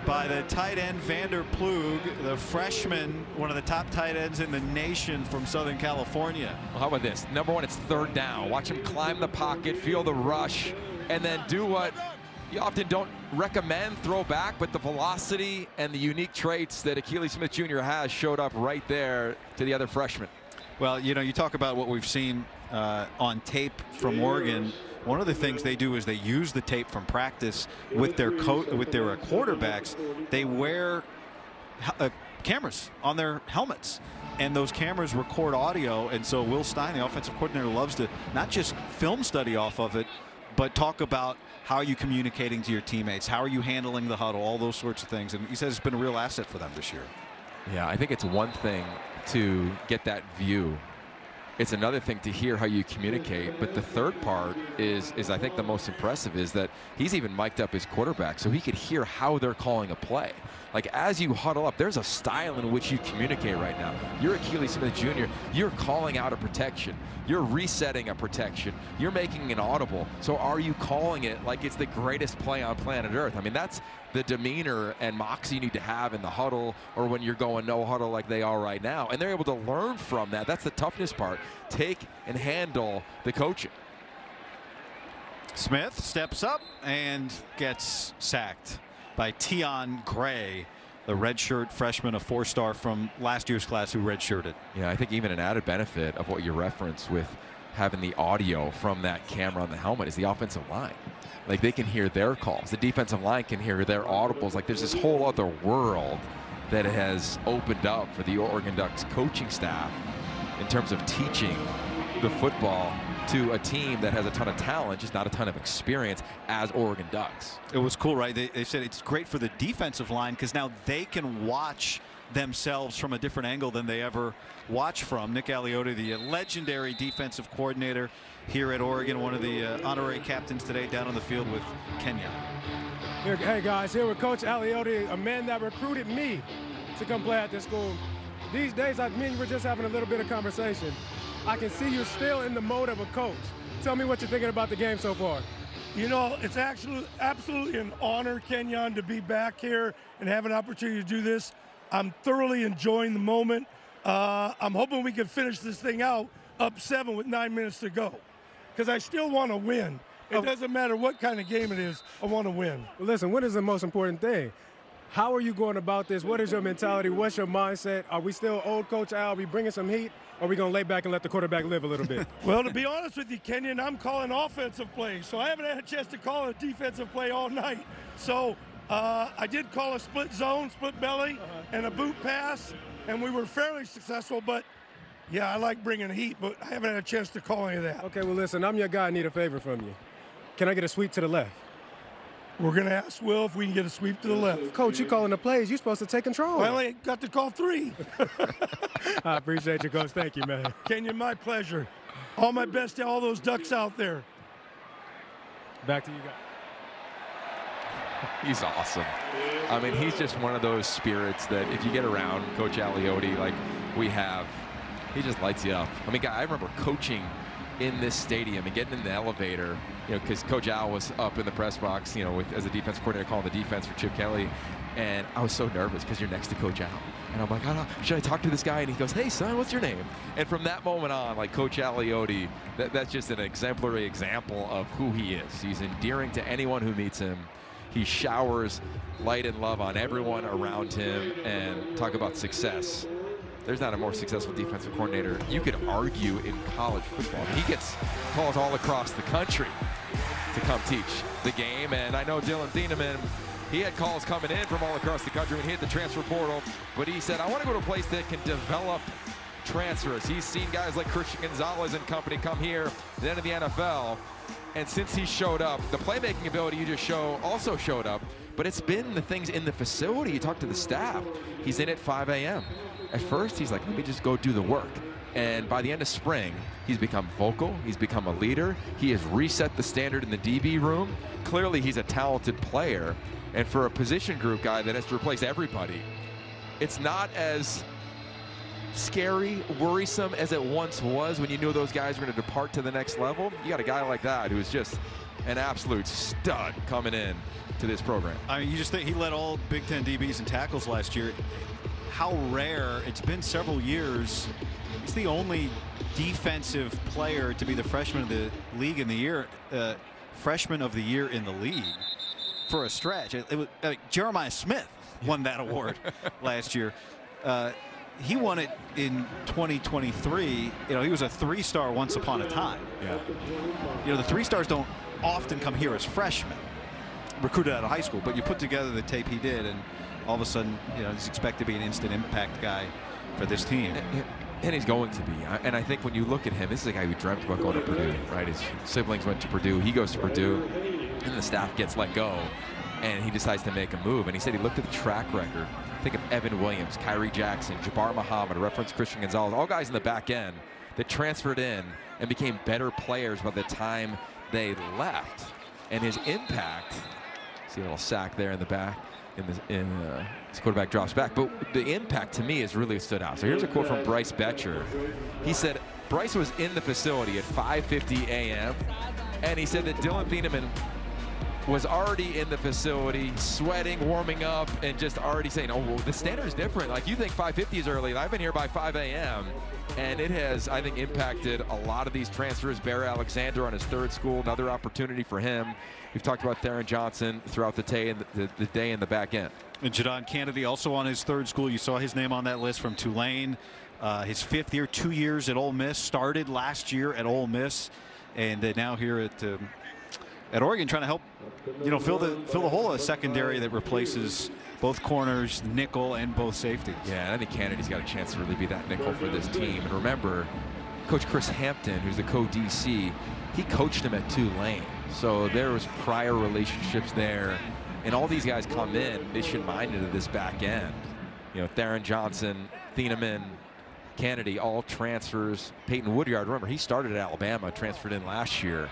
by the tight end Vander Plug, the freshman, one of the top tight ends in the nation from Southern California. Well, how about this? Number one, it's third down. Watch him climb the pocket, feel the rush, and then do what you often don't recommend, throw back, but the velocity and the unique traits that Akili Smith Jr. has showed up right there to the other freshman. Well, you know, you talk about what we've seen on tape from Oregon. One of the things they do is they use the tape from practice with their quarterbacks. They wear cameras on their helmets, and those cameras record audio. And so Will Stein, the offensive coordinator, loves to not just film study off of it, but talk about how are you communicating to your teammates, how are you handling the huddle, all those sorts of things. And he says it's been a real asset for them this year. Yeah, I think it's one thing to get that view. It's another thing to hear how you communicate. But the third part is I think the most impressive, is that he's even mic'd up his quarterback so he could hear how they're calling a play. Like, as you huddle up, there's a style in which you communicate right now. You're Akili Smith Jr. You're calling out a protection. You're resetting a protection. You're making an audible. So are you calling it like it's the greatest play on planet Earth? I mean, that's the demeanor and moxie you need to have in the huddle, or when you're going no huddle like they are right now. And they're able to learn from that. That's the toughness part. Take and handle the coaching. Smith steps up and gets sacked by Tion Gray, the redshirt freshman, a four-star from last year's class who redshirted. Yeah, I think even an added benefit of what you referenced with having the audio from that camera on the helmet is the offensive line. Like, they can hear their calls. The defensive line can hear their audibles. Like, there's this whole other world that has opened up for the Oregon Ducks coaching staff in terms of teaching the football to a team that has a ton of talent, just not a ton of experience, as Oregon Ducks. It was cool, right? They said it's great for the defensive line because now they can watch themselves from a different angle than they ever watch from. Nick Aliotti, the legendary defensive coordinator here at Oregon, one of the honorary captains today down on the field with Kenyon. Hey guys, here with Coach Aliotti, a man that recruited me to come play at this school. These days, me and you were just having a little bit of conversation. I can see you're still in the mode of a coach. Tell me what you're thinking about the game so far. You know, it's actually absolutely an honor, Kenyon, to be back here and have an opportunity to do this. I'm thoroughly enjoying the moment. I'm hoping we can finish this thing out up 7 with 9 minutes to go, because I still want to win. It doesn't matter what kind of game it is, I want to win. Well, listen, what is the most important thing? How are you going about this? What is your mentality? What's your mindset? Are we still old Coach Al? Are we bringing some heat? Or are we going to lay back and let the quarterback live a little bit? Well, to be honest with you, Kenyon, I'm calling offensive plays, so I haven't had a chance to call a defensive play all night. So I did call a split zone, split belly, and a boot pass, and we were fairly successful. But, yeah, I like bringing heat, but I haven't had a chance to call any of that. Okay, well, listen, I'm your guy. I need a favor from you. Can I get a sweep to the left? We're going to ask Will if we can get a sweep to the left. Coach, you calling the plays. You're supposed to take control. I only got to call 3. I appreciate you, Coach. Thank you, man. Kenyon, my pleasure. All my best to all those Ducks out there. Back to you guys. He's awesome. I mean, he's just one of those spirits that if you get around Coach Aliotti like we have, he just lights you up. I mean, I remember coaching in this stadium and getting in the elevator, you know, because Coach Al was up in the press box, you know, as a defense coordinator calling the defense for Chip Kelly. And I was so nervous because you're next to Coach Al. And I'm like, oh, should I talk to this guy? And he goes, hey, son, what's your name? And from that moment on, like Coach Aliotti, that's just an exemplary example of who he is. He's endearing to anyone who meets him. He showers light and love on everyone around him. And talk about success. There's not a more successful defensive coordinator you could argue in college football. He gets calls all across the country to come teach the game. And I know Dylan Thieneman, he had calls coming in from all across the country when he hit the transfer portal. But he said, I want to go to a place that can develop transfers. He's seen guys like Christian Gonzalez and company come here, then to the NFL. And since he showed up, the playmaking ability you just also showed up. But it's been the things in the facility. You talk to the staff. He's in at 5 a.m. At first, he's like, let me just go do the work. And by the end of spring, he's become vocal. He's become a leader. He has reset the standard in the DB room. Clearly, he's a talented player. And for a position group guy that has to replace everybody, it's not as scary, worrisome as it once was when you knew those guys were going to depart to the next level. You got a guy like that who's just an absolute stud coming in to this program. I mean, you just think he led all Big Ten DBs in tackles last year. How rare. It's been several years. He's the only defensive player to be the freshman of the league in the year, freshman of the year in the league for a stretch. It was, Jeremiah Smith won that award last year. He won it in 2023. You know, he was a 3-star once upon a time. Yeah. You know, the 3-stars don't often come here as freshmen, recruited out of high school, but you put together the tape he did, and all of a sudden, you know, he's expected to be an instant impact guy for this team. And he's going to be. And I think when you look at him, this is a guy who dreamt about going to Purdue, right? His siblings went to Purdue. He goes to Purdue, and the staff gets let go, and he decides to make a move. And he said he looked at the track record. Think of Evan Williams, Kyrie Jackson, Jabbar Muhammad, reference Christian Gonzalez, all guys in the back end that transferred in and became better players by the time they left. And his impact, see a little sack there in the back. His quarterback drops back, but the impact to me has really stood out. So here's a quote from Bryce Betcher. He said Bryce was in the facility at 5:50 a.m. and he said that Dylan Thieneman was already in the facility, sweating, warming up, and just already saying, oh, well, the standard is different. Like, you think 5:50 is early. I've been here by 5 a.m. And it has, I think, impacted a lot of these transfers. Bear Alexander on his 3rd school, another opportunity for him. We've talked about Theron Johnson throughout the day in the back end. And Jadon Kennedy also on his 3rd school. You saw his name on that list from Tulane. His 5th year, 2 years at Ole Miss. Started last year at Ole Miss, and now here at Oregon, trying to help, you know, fill the hole of a secondary that replaces both corners, nickel, and both safeties. Yeah, and I think Kennedy's got a chance to really be that nickel for this team. And remember, Coach Chris Hampton, who's the co-DC, he coached him at Tulane. So there was prior relationships there. And all these guys come in mission-minded to this back end. You know, Theron Johnson, Thieneman, Kennedy, all transfers. Peyton Woodyard, remember, he started at Alabama, transferred in last year.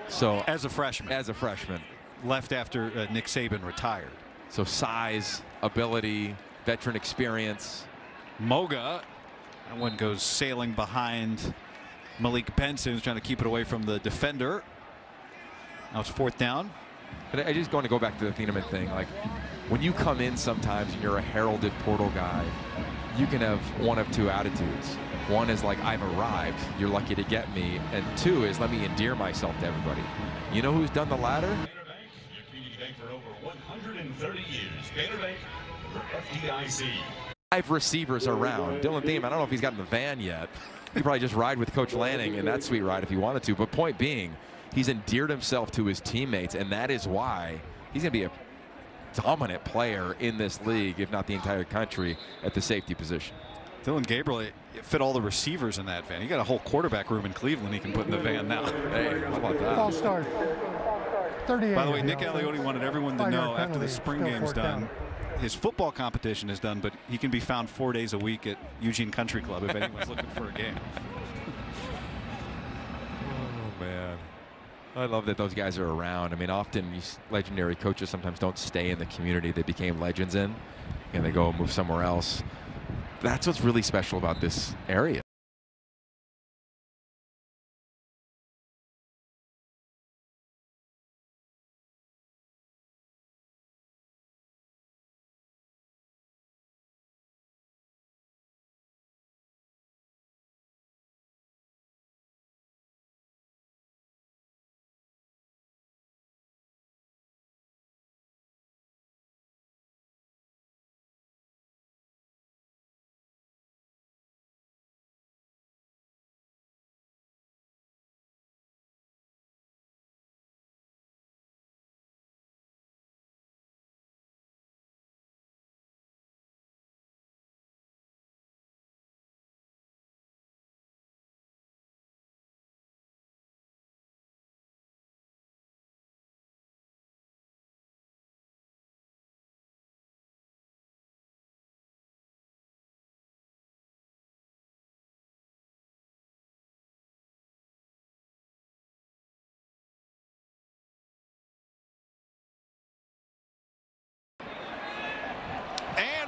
So as a freshman. Left after Nick Saban retired. So size, ability, veteran experience. Moga, that one goes sailing behind Malik Benson, who's trying to keep it away from the defender. Now it's 4th down. But I just want to go back to the Thieneman thing. Like, when you come in sometimes and you're a heralded portal guy, you can have one of 2 attitudes. One is like, I've arrived, you're lucky to get me. And 2 is, let me endear myself to everybody. You know who's done the latter? For over 130 years. FDIC. 5 receivers around. Dylan Thiem, I don't know if he's got in the van yet. He'd probably just ride with Coach Lanning in that sweet ride if he wanted to. But point being, he's endeared himself to his teammates, and that is why he's going to be a dominant player in this league, if not the entire country, at the safety position. Dylan Gabriel fit all the receivers in that van. He got a whole quarterback room in Cleveland he can put in the van now. Hey, how about that? False start. 38. By the way, Nick Aliotti wanted everyone to know after the spring game's done, his football competition is done, but he can be found 4 days a week at Eugene Country Club if anyone's looking for a game. Oh, man. I love that those guys are around. I mean, often these legendary coaches sometimes don't stay in the community they became legends in, and they go and move somewhere else. That's what's really special about this area.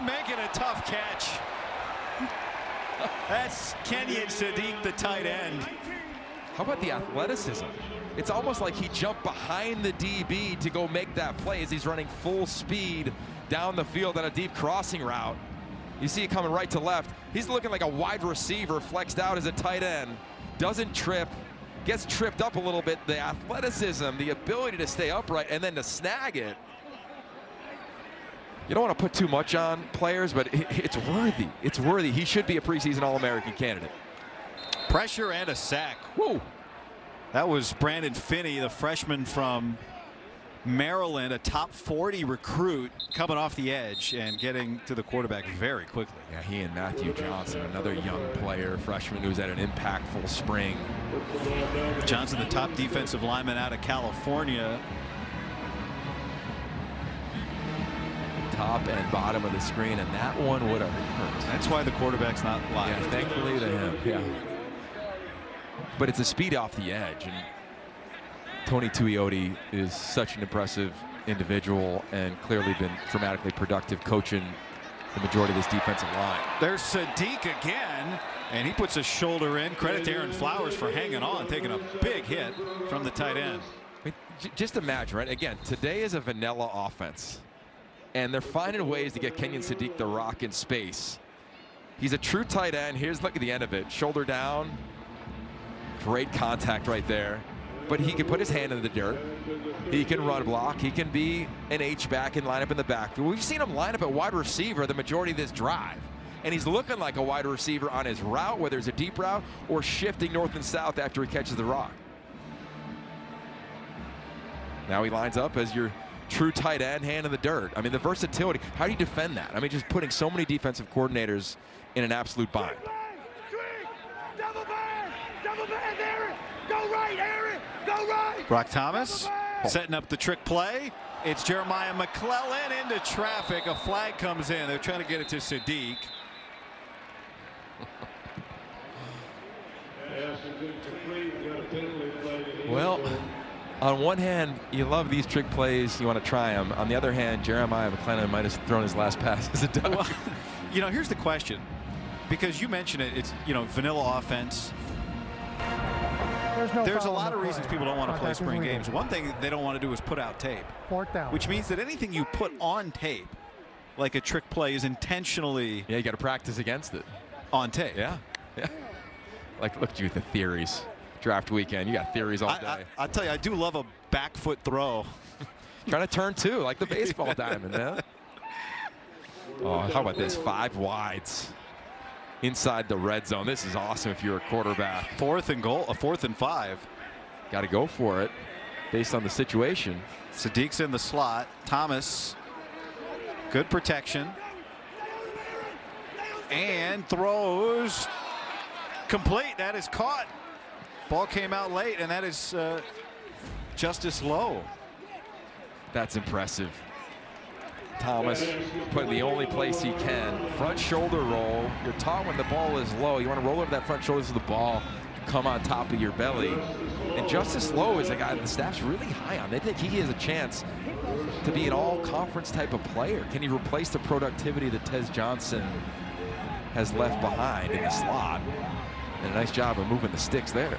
Making a tough catch. That's Kenyon Sadiq, the tight end. How about the athleticism? It's almost like he jumped behind the DB to go make that play as he's running full speed down the field on a deep crossing route. You see it coming right to left. He's looking like a wide receiver flexed out as a tight end. Doesn't trip, gets tripped up a little bit. The athleticism, the ability to stay upright and then to snag it. You don't want to put too much on players, but it's worthy. It's worthy. He should be a preseason All-American candidate. Pressure and a sack. Whoa. That was Brandon Finney, the freshman from Maryland, a top 40 recruit, coming off the edge and getting to the quarterback very quickly. Yeah, he and Matthew Johnson, another young player, freshman who's had an impactful spring. Johnson, the top defensive lineman out of California. Top and bottom of the screen, and that one would have hurt. That's why the quarterback's not live. Yeah, thankfully to him. Yeah. But it's a speed off the edge, and Tony Tuioti is such an impressive individual and clearly been dramatically productive coaching the majority of this defensive line. There's Sadiq again, and he puts a shoulder in. Credit to Aaron Flowers for hanging on, taking a big hit from the tight end. I mean, just imagine, right? Again, today is a vanilla offense. And they're finding ways to get Kenyon Sadiq the rock in space. He's a true tight end. Here's look at the end of it. Shoulder down. Great contact right there. But he can put his hand in the dirt. He can run block. He can be an H-back and line up in the backfield. We've seen him line up at wide receiver the majority of this drive. And he's looking like a wide receiver on his route, whether it's a deep route or shifting north and south after he catches the rock. Now he lines up as your true tight end, hand in the dirt. I mean, the versatility. How do you defend that? I mean, just putting so many defensive coordinators in an absolute bind. Double back, Aaron. Go right, Aaron. Go right. Brock Thomas setting up the trick play. It's Jeremiah McClellan into traffic. A flag comes in. They're trying to get it to Sadiq. Well, on one hand, you love these trick plays. You want to try them. On the other hand, Jeremiah McClellan might have thrown his last pass as a duck. Well, you know, here's the question. Because you mentioned it, it's, you know, vanilla offense. There's a lot of reasons people don't want to play spring games. One thing they don't want to do is put out tape. Which means that anything you put on tape, like a trick play, is intentionally... Yeah, you got to practice against it. On tape. Yeah. Like, look at you with the theories. Draft weekend, you got theories all day. I'll tell you, I do love a back foot throw. Trying to turn two, like the baseball diamond, man. Oh, how about this? 5 wides inside the red zone. This is awesome if you're a quarterback. 4th and goal, a 4th and 5. Got to go for it based on the situation. Sadiq's in the slot. Thomas, good protection. And throws complete. That is caught. Ball came out late, and that is Justice Lowe. That's impressive. Thomas put in the only place he can. Front shoulder roll. You're taught when the ball is low. You want to roll over that front shoulder so the ball can come on top of your belly. And Justice Lowe is a guy that the staff's really high on. They think he has a chance to be an all-conference type of player. Can he replace the productivity that Tez Johnson has left behind in the slot? And a nice job of moving the sticks there.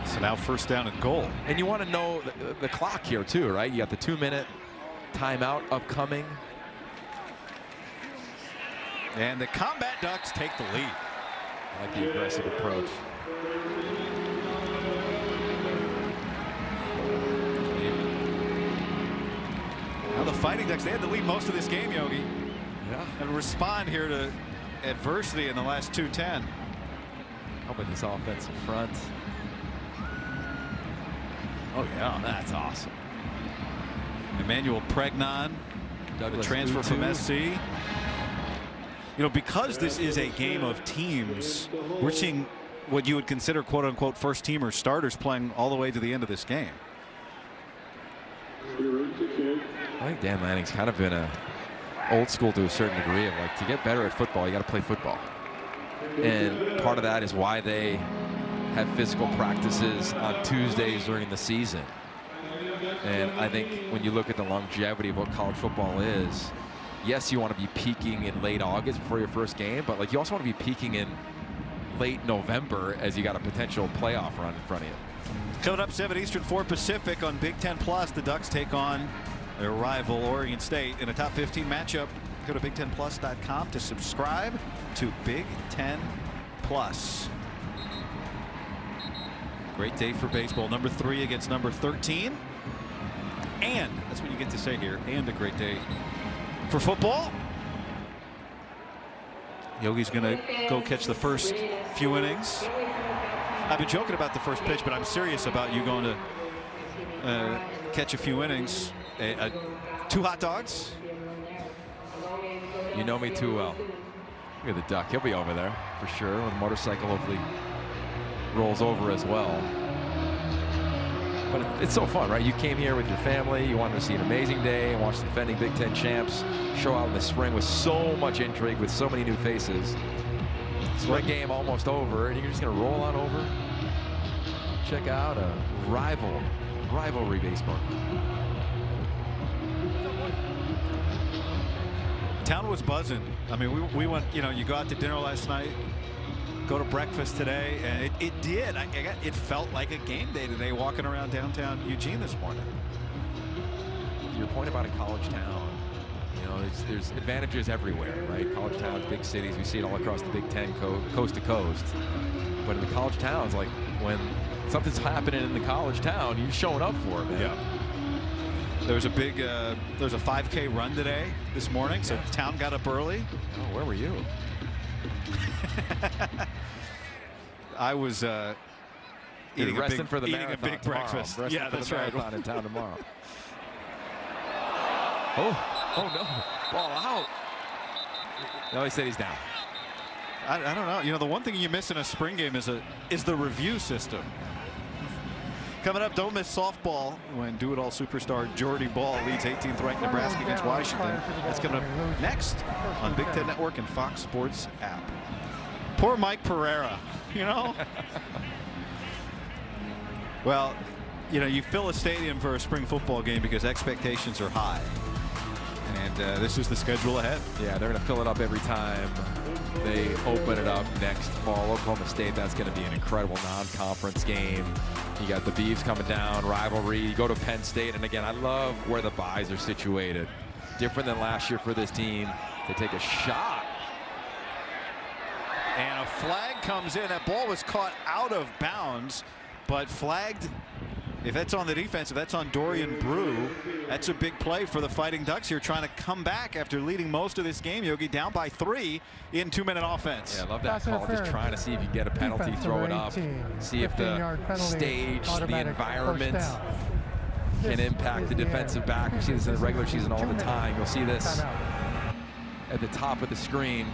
So now 1st down and goal. And you want to know the clock here too, right? You got the 2-minute timeout upcoming. And the Combat Ducks take the lead. I like the aggressive approach. Now the Fighting Ducks, they had the lead most of this game, Yogi. Yeah. And respond here to adversity in the last 2:10. How about this offensive front? Oh yeah, that's awesome. Emmanuel Pregnon, the transfer from SC. You know, because this is a game of teams, we're seeing what you would consider quote unquote first teamers, starters playing all the way to the end of this game. I think Dan Lanning's kind of been a old school to a certain degree of like, to get better at football, you got to play football. And part of that is why they have physical practices on Tuesdays during the season. And I think when you look at the longevity of what college football is, yes, you want to be peaking in late August before your first game, but like you also want to be peaking in late November as you got a potential playoff run in front of you. Coming up 7 Eastern, 4 Pacific on Big Ten Plus, the Ducks take on their rival Oregon State in a top 15 matchup. Go to BigTenPlus.com to subscribe to Big Ten Plus. Great day for baseball. Number 3 against number 13. And that's what you get to say here. And a great day for football. Yogi's going to go catch the first few innings. I've been joking about the first pitch, but I'm serious about you going to catch a few innings. 2 hot dogs. You know me too well. Look at the Duck. He'll be over there for sure. The motorcycle hopefully rolls over as well. But it's so fun, right? You came here with your family. You wanted to see an amazing day and watch the defending Big Ten champs show out in the spring with so much intrigue, with so many new faces. Spring game almost over, and you're just going to roll on over. Check out a rivalry baseball. Town was buzzing. I mean, we went, you know, you go out to dinner last night, go to breakfast today, and it did. It felt like a game day today walking around downtown Eugene this morning. Your point about a college town, you know, there's advantages everywhere, right? College towns, big cities, we see it all across the Big Ten, coast to coast. But in the college towns, like when something's happening in the college town, you're showing up for it, man. Yeah. There's a big, there's a 5K run today, this morning, so town got up early. Oh, where were you? I was eating a big breakfast. Yeah, that's right. In town tomorrow. Oh no! Ball out. No, he said he's down. I don't know. You know, the one thing you miss in a spring game is the review system. Coming up, don't miss softball when do-it-all superstar Jordy Ball leads 18th ranked Nebraska against Washington. That's coming up next on Big Ten Network and Fox Sports app. Poor Mike Pereira, you know? Well, you know, you fill a stadium for a spring football game because expectations are high. And this is the schedule ahead. Yeah, they're going to fill it up every time they open it up next fall. Oklahoma State, that's going to be an incredible non-conference game. You got the Beavs coming down, rivalry. You go to Penn State, and again, I love where the byes are situated. Different than last year for this team. They take a shot. And a flag comes in. That ball was caught out of bounds, but flagged if that's on the defense, if that's on Dorian Brew, that's a big play for the Fighting Ducks here, trying to come back after leading most of this game. Yogi down by 3 in 2-minute offense. Yeah, I love that call. Just trying to see if you get a penalty, throw it up, see if the stage, the environment can impact the defensive back. We see this in the regular season all the time. You'll see this at the top of the screen.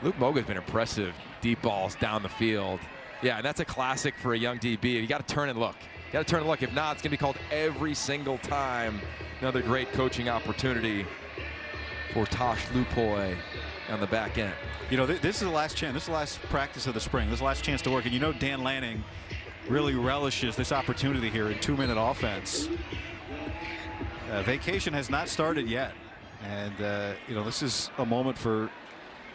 Luke Moga's been impressive. Deep balls down the field. Yeah, and that's a classic for a young DB. You got to turn and look. You got to turn and look. If not, it's going to be called every single time. Another great coaching opportunity for Tosh Lupoi on the back end. You know, this is the last chance. This is the last practice of the spring. This is the last chance to work. And you know Dan Lanning really relishes this opportunity here in 2-minute offense. Vacation has not started yet. And, you know, this is a moment for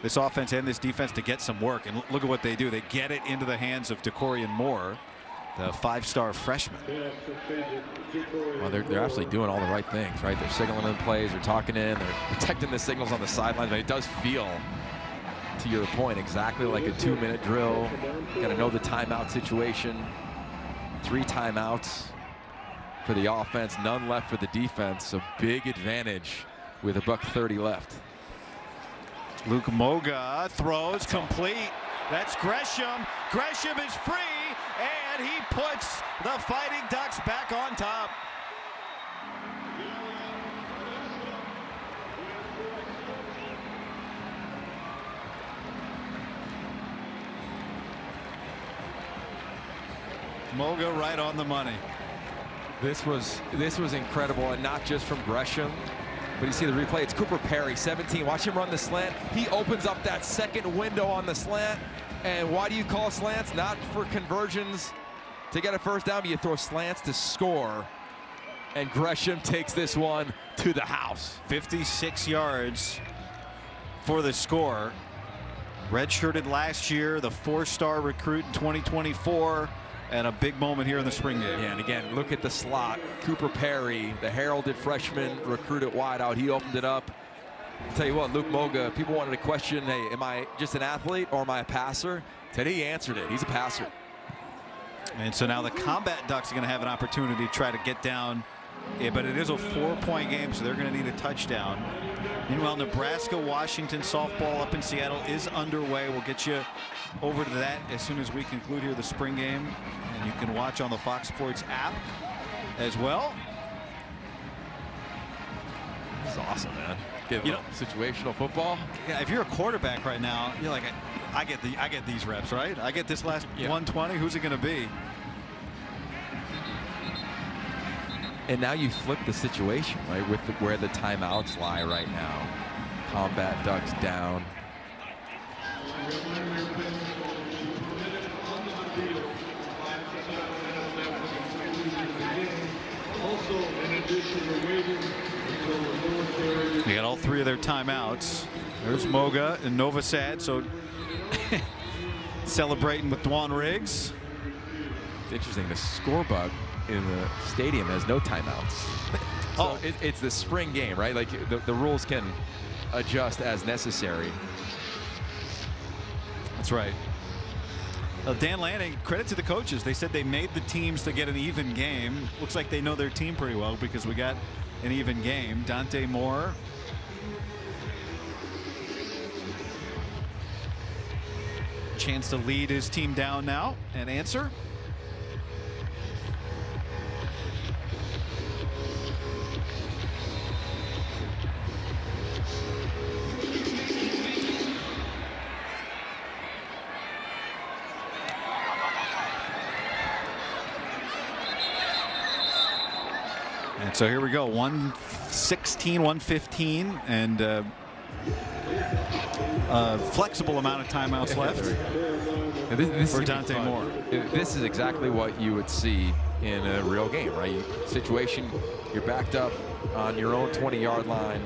this offense and this defense to get some work. And look at what they do. They get it into the hands of Decorian Moore, the 5-star freshman. Well, they're absolutely doing all the right things, right? They're signaling in plays, they're talking in, they're protecting the signals on the sidelines. But it does feel, to your point, exactly like a 2-minute drill. Got to know the timeout situation. 3 timeouts for the offense, none left for the defense. A big advantage with $1:30 left. Luke Moga throws complete. That's Gresham. Gresham is free, and he puts the Fighting Ducks back on top. Moga right on the money. This was incredible, and not just from Gresham, but you see the replay. It's Cooper Perry, 17. Watch him run the slant. He opens up that second window on the slant. And why do you call slants? Not for conversions to get a first down, but you throw slants to score. And Gresham takes this one to the house. 56 yards for the score. Redshirted last year, the 4-star recruit in 2024. And a big moment here in the spring game. Yeah, and again, look at the slot. Cooper Perry, the heralded freshman, recruited wide out. He opened it up. I'll tell you what, Luke Moga, people wanted to question, hey, am I just an athlete or am I a passer? Today he answered it. He's a passer. And so now the Combat Ducks are going to have an opportunity to try to get down. Yeah, but it is a 4-point game, so they're going to need a touchdown. Meanwhile, Nebraska-Washington softball up in Seattle is underway. We'll get you over to that as soon as we conclude here the spring game. And you can watch on the Fox Sports app as well. This is awesome, man. Situational football. Yeah, if you're a quarterback right now, you're like, I get these reps, right? I get this last 120. Who's it going to be? And now you flip the situation, right, with where the timeouts lie right now. Combat Ducks down. They got all 3 of their timeouts. There's Moga and Novosad, so celebrating with Dwan Riggs. It's interesting, the score bug in the stadium has no timeouts. So it's the spring game, right? Like the rules can adjust as necessary. That's right. Dan Lanning, credit to the coaches. They said they made the teams to get an even game. Looks like they know their team pretty well because we got an even game. Dante Moore. Chance to lead his team down now and answer. And so here we go, 1:16, 1:15, and flexible amount of timeouts left this for Dante Moore. This is exactly what you would see in a real game, right? Situation, you're backed up on your own 20-yard line.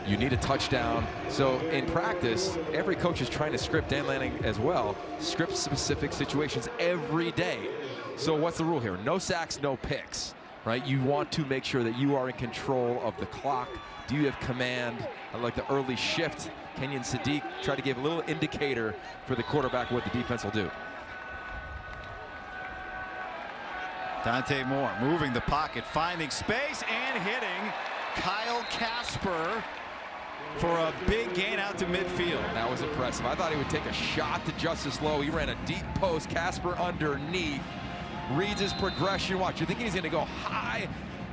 You need a touchdown. So in practice, every coach is trying to script, Dan Lanning as well, script specific situations every day. So what's the rule here? No sacks, no picks. Right, you want to make sure that you are in control of the clock. Do you have command? I like the early shift. Kenyon Sadiq try to give a little indicator for the quarterback what the defense will do. Dante Moore moving the pocket, finding space, and hitting Kyle Casper for a big gain out to midfield. That was impressive. I thought he would take a shot to Justice Lowe. He ran a deep post. Casper underneath. Reads his progression. Watch, you're thinking he's going to go high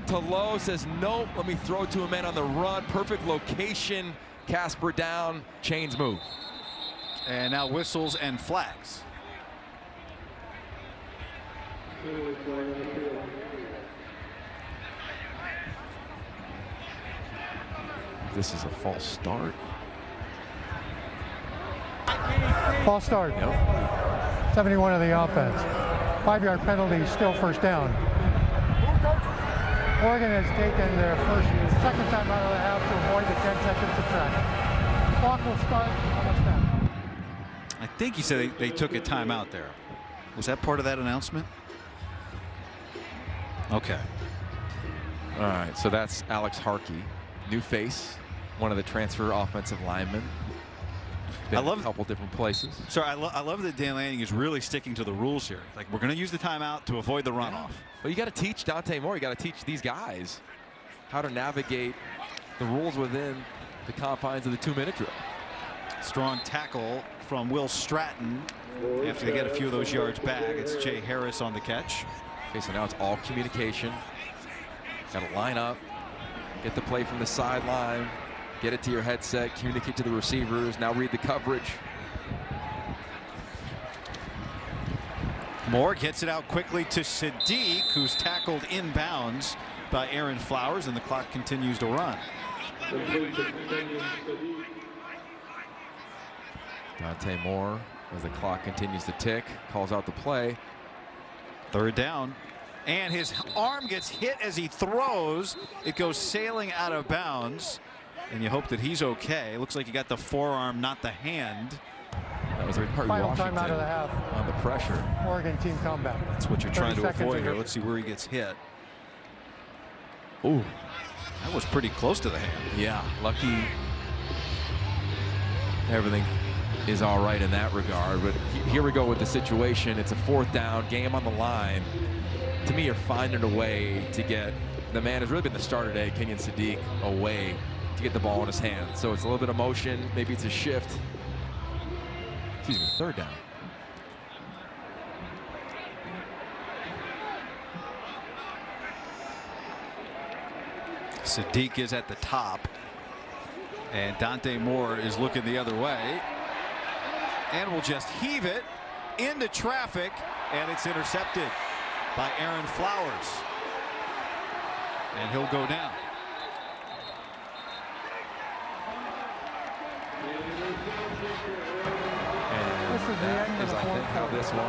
to Lowe. Says, nope, let me throw to a man on the run. Perfect location. Casper down. Chains move. And now whistles and flags. This is a false start. False start. Yep. 71 of the offense. 5-yard penalty, still first down. Oregon has taken their second time out of the half to avoid the 10 seconds of track. Clock will start on the snap. I think he said they took a timeout there. Was that part of that announcement? Okay. All right, so that's Alex Harkey, new face, one of the transfer offensive linemen. Been I love a couple different places. Sorry, I love that Dan Lanning is really sticking to the rules here. Like, we're going to use the timeout to avoid the runoff. But you got to teach Dante Moore. You got to teach these guys how to navigate the rules within the confines of the 2-minute drill. Strong tackle from Will Stratton after they get a few of those yards back. It's Jay Harris on the catch. Okay, so now it's all communication. Got to line up, get the play from the sideline, get it to your headset, communicate to the receivers, now read the coverage. Moore gets it out quickly to Sadiq, who's tackled inbounds by Aaron Flowers, and the clock continues to run. Dante Moore, as the clock continues to tick, calls out the play. Third down. And his arm gets hit as he throws. It goes sailing out of bounds. And you hope that he's okay. Looks like he got the forearm, not the hand. That was a final time out of the half. On the pressure. Oregon team comeback. That's what you're trying to avoid here. Let's see where he gets hit. Ooh. That was pretty close to the hand. Yeah, lucky everything is all right in that regard. But here we go with the situation. It's a 4th down, game on the line. To me, you're finding a way to get the man who's really been the starter today, Kenyon Sadiq, away to get the ball in his hand. So it's a little bit of motion. Maybe it's a shift. Excuse me, 3rd down. Sadiq is at the top. And Dante Moore is looking the other way. And will just heave it into traffic. And it's intercepted by Aaron Flowers. And he'll go down. And that is, I think, how this one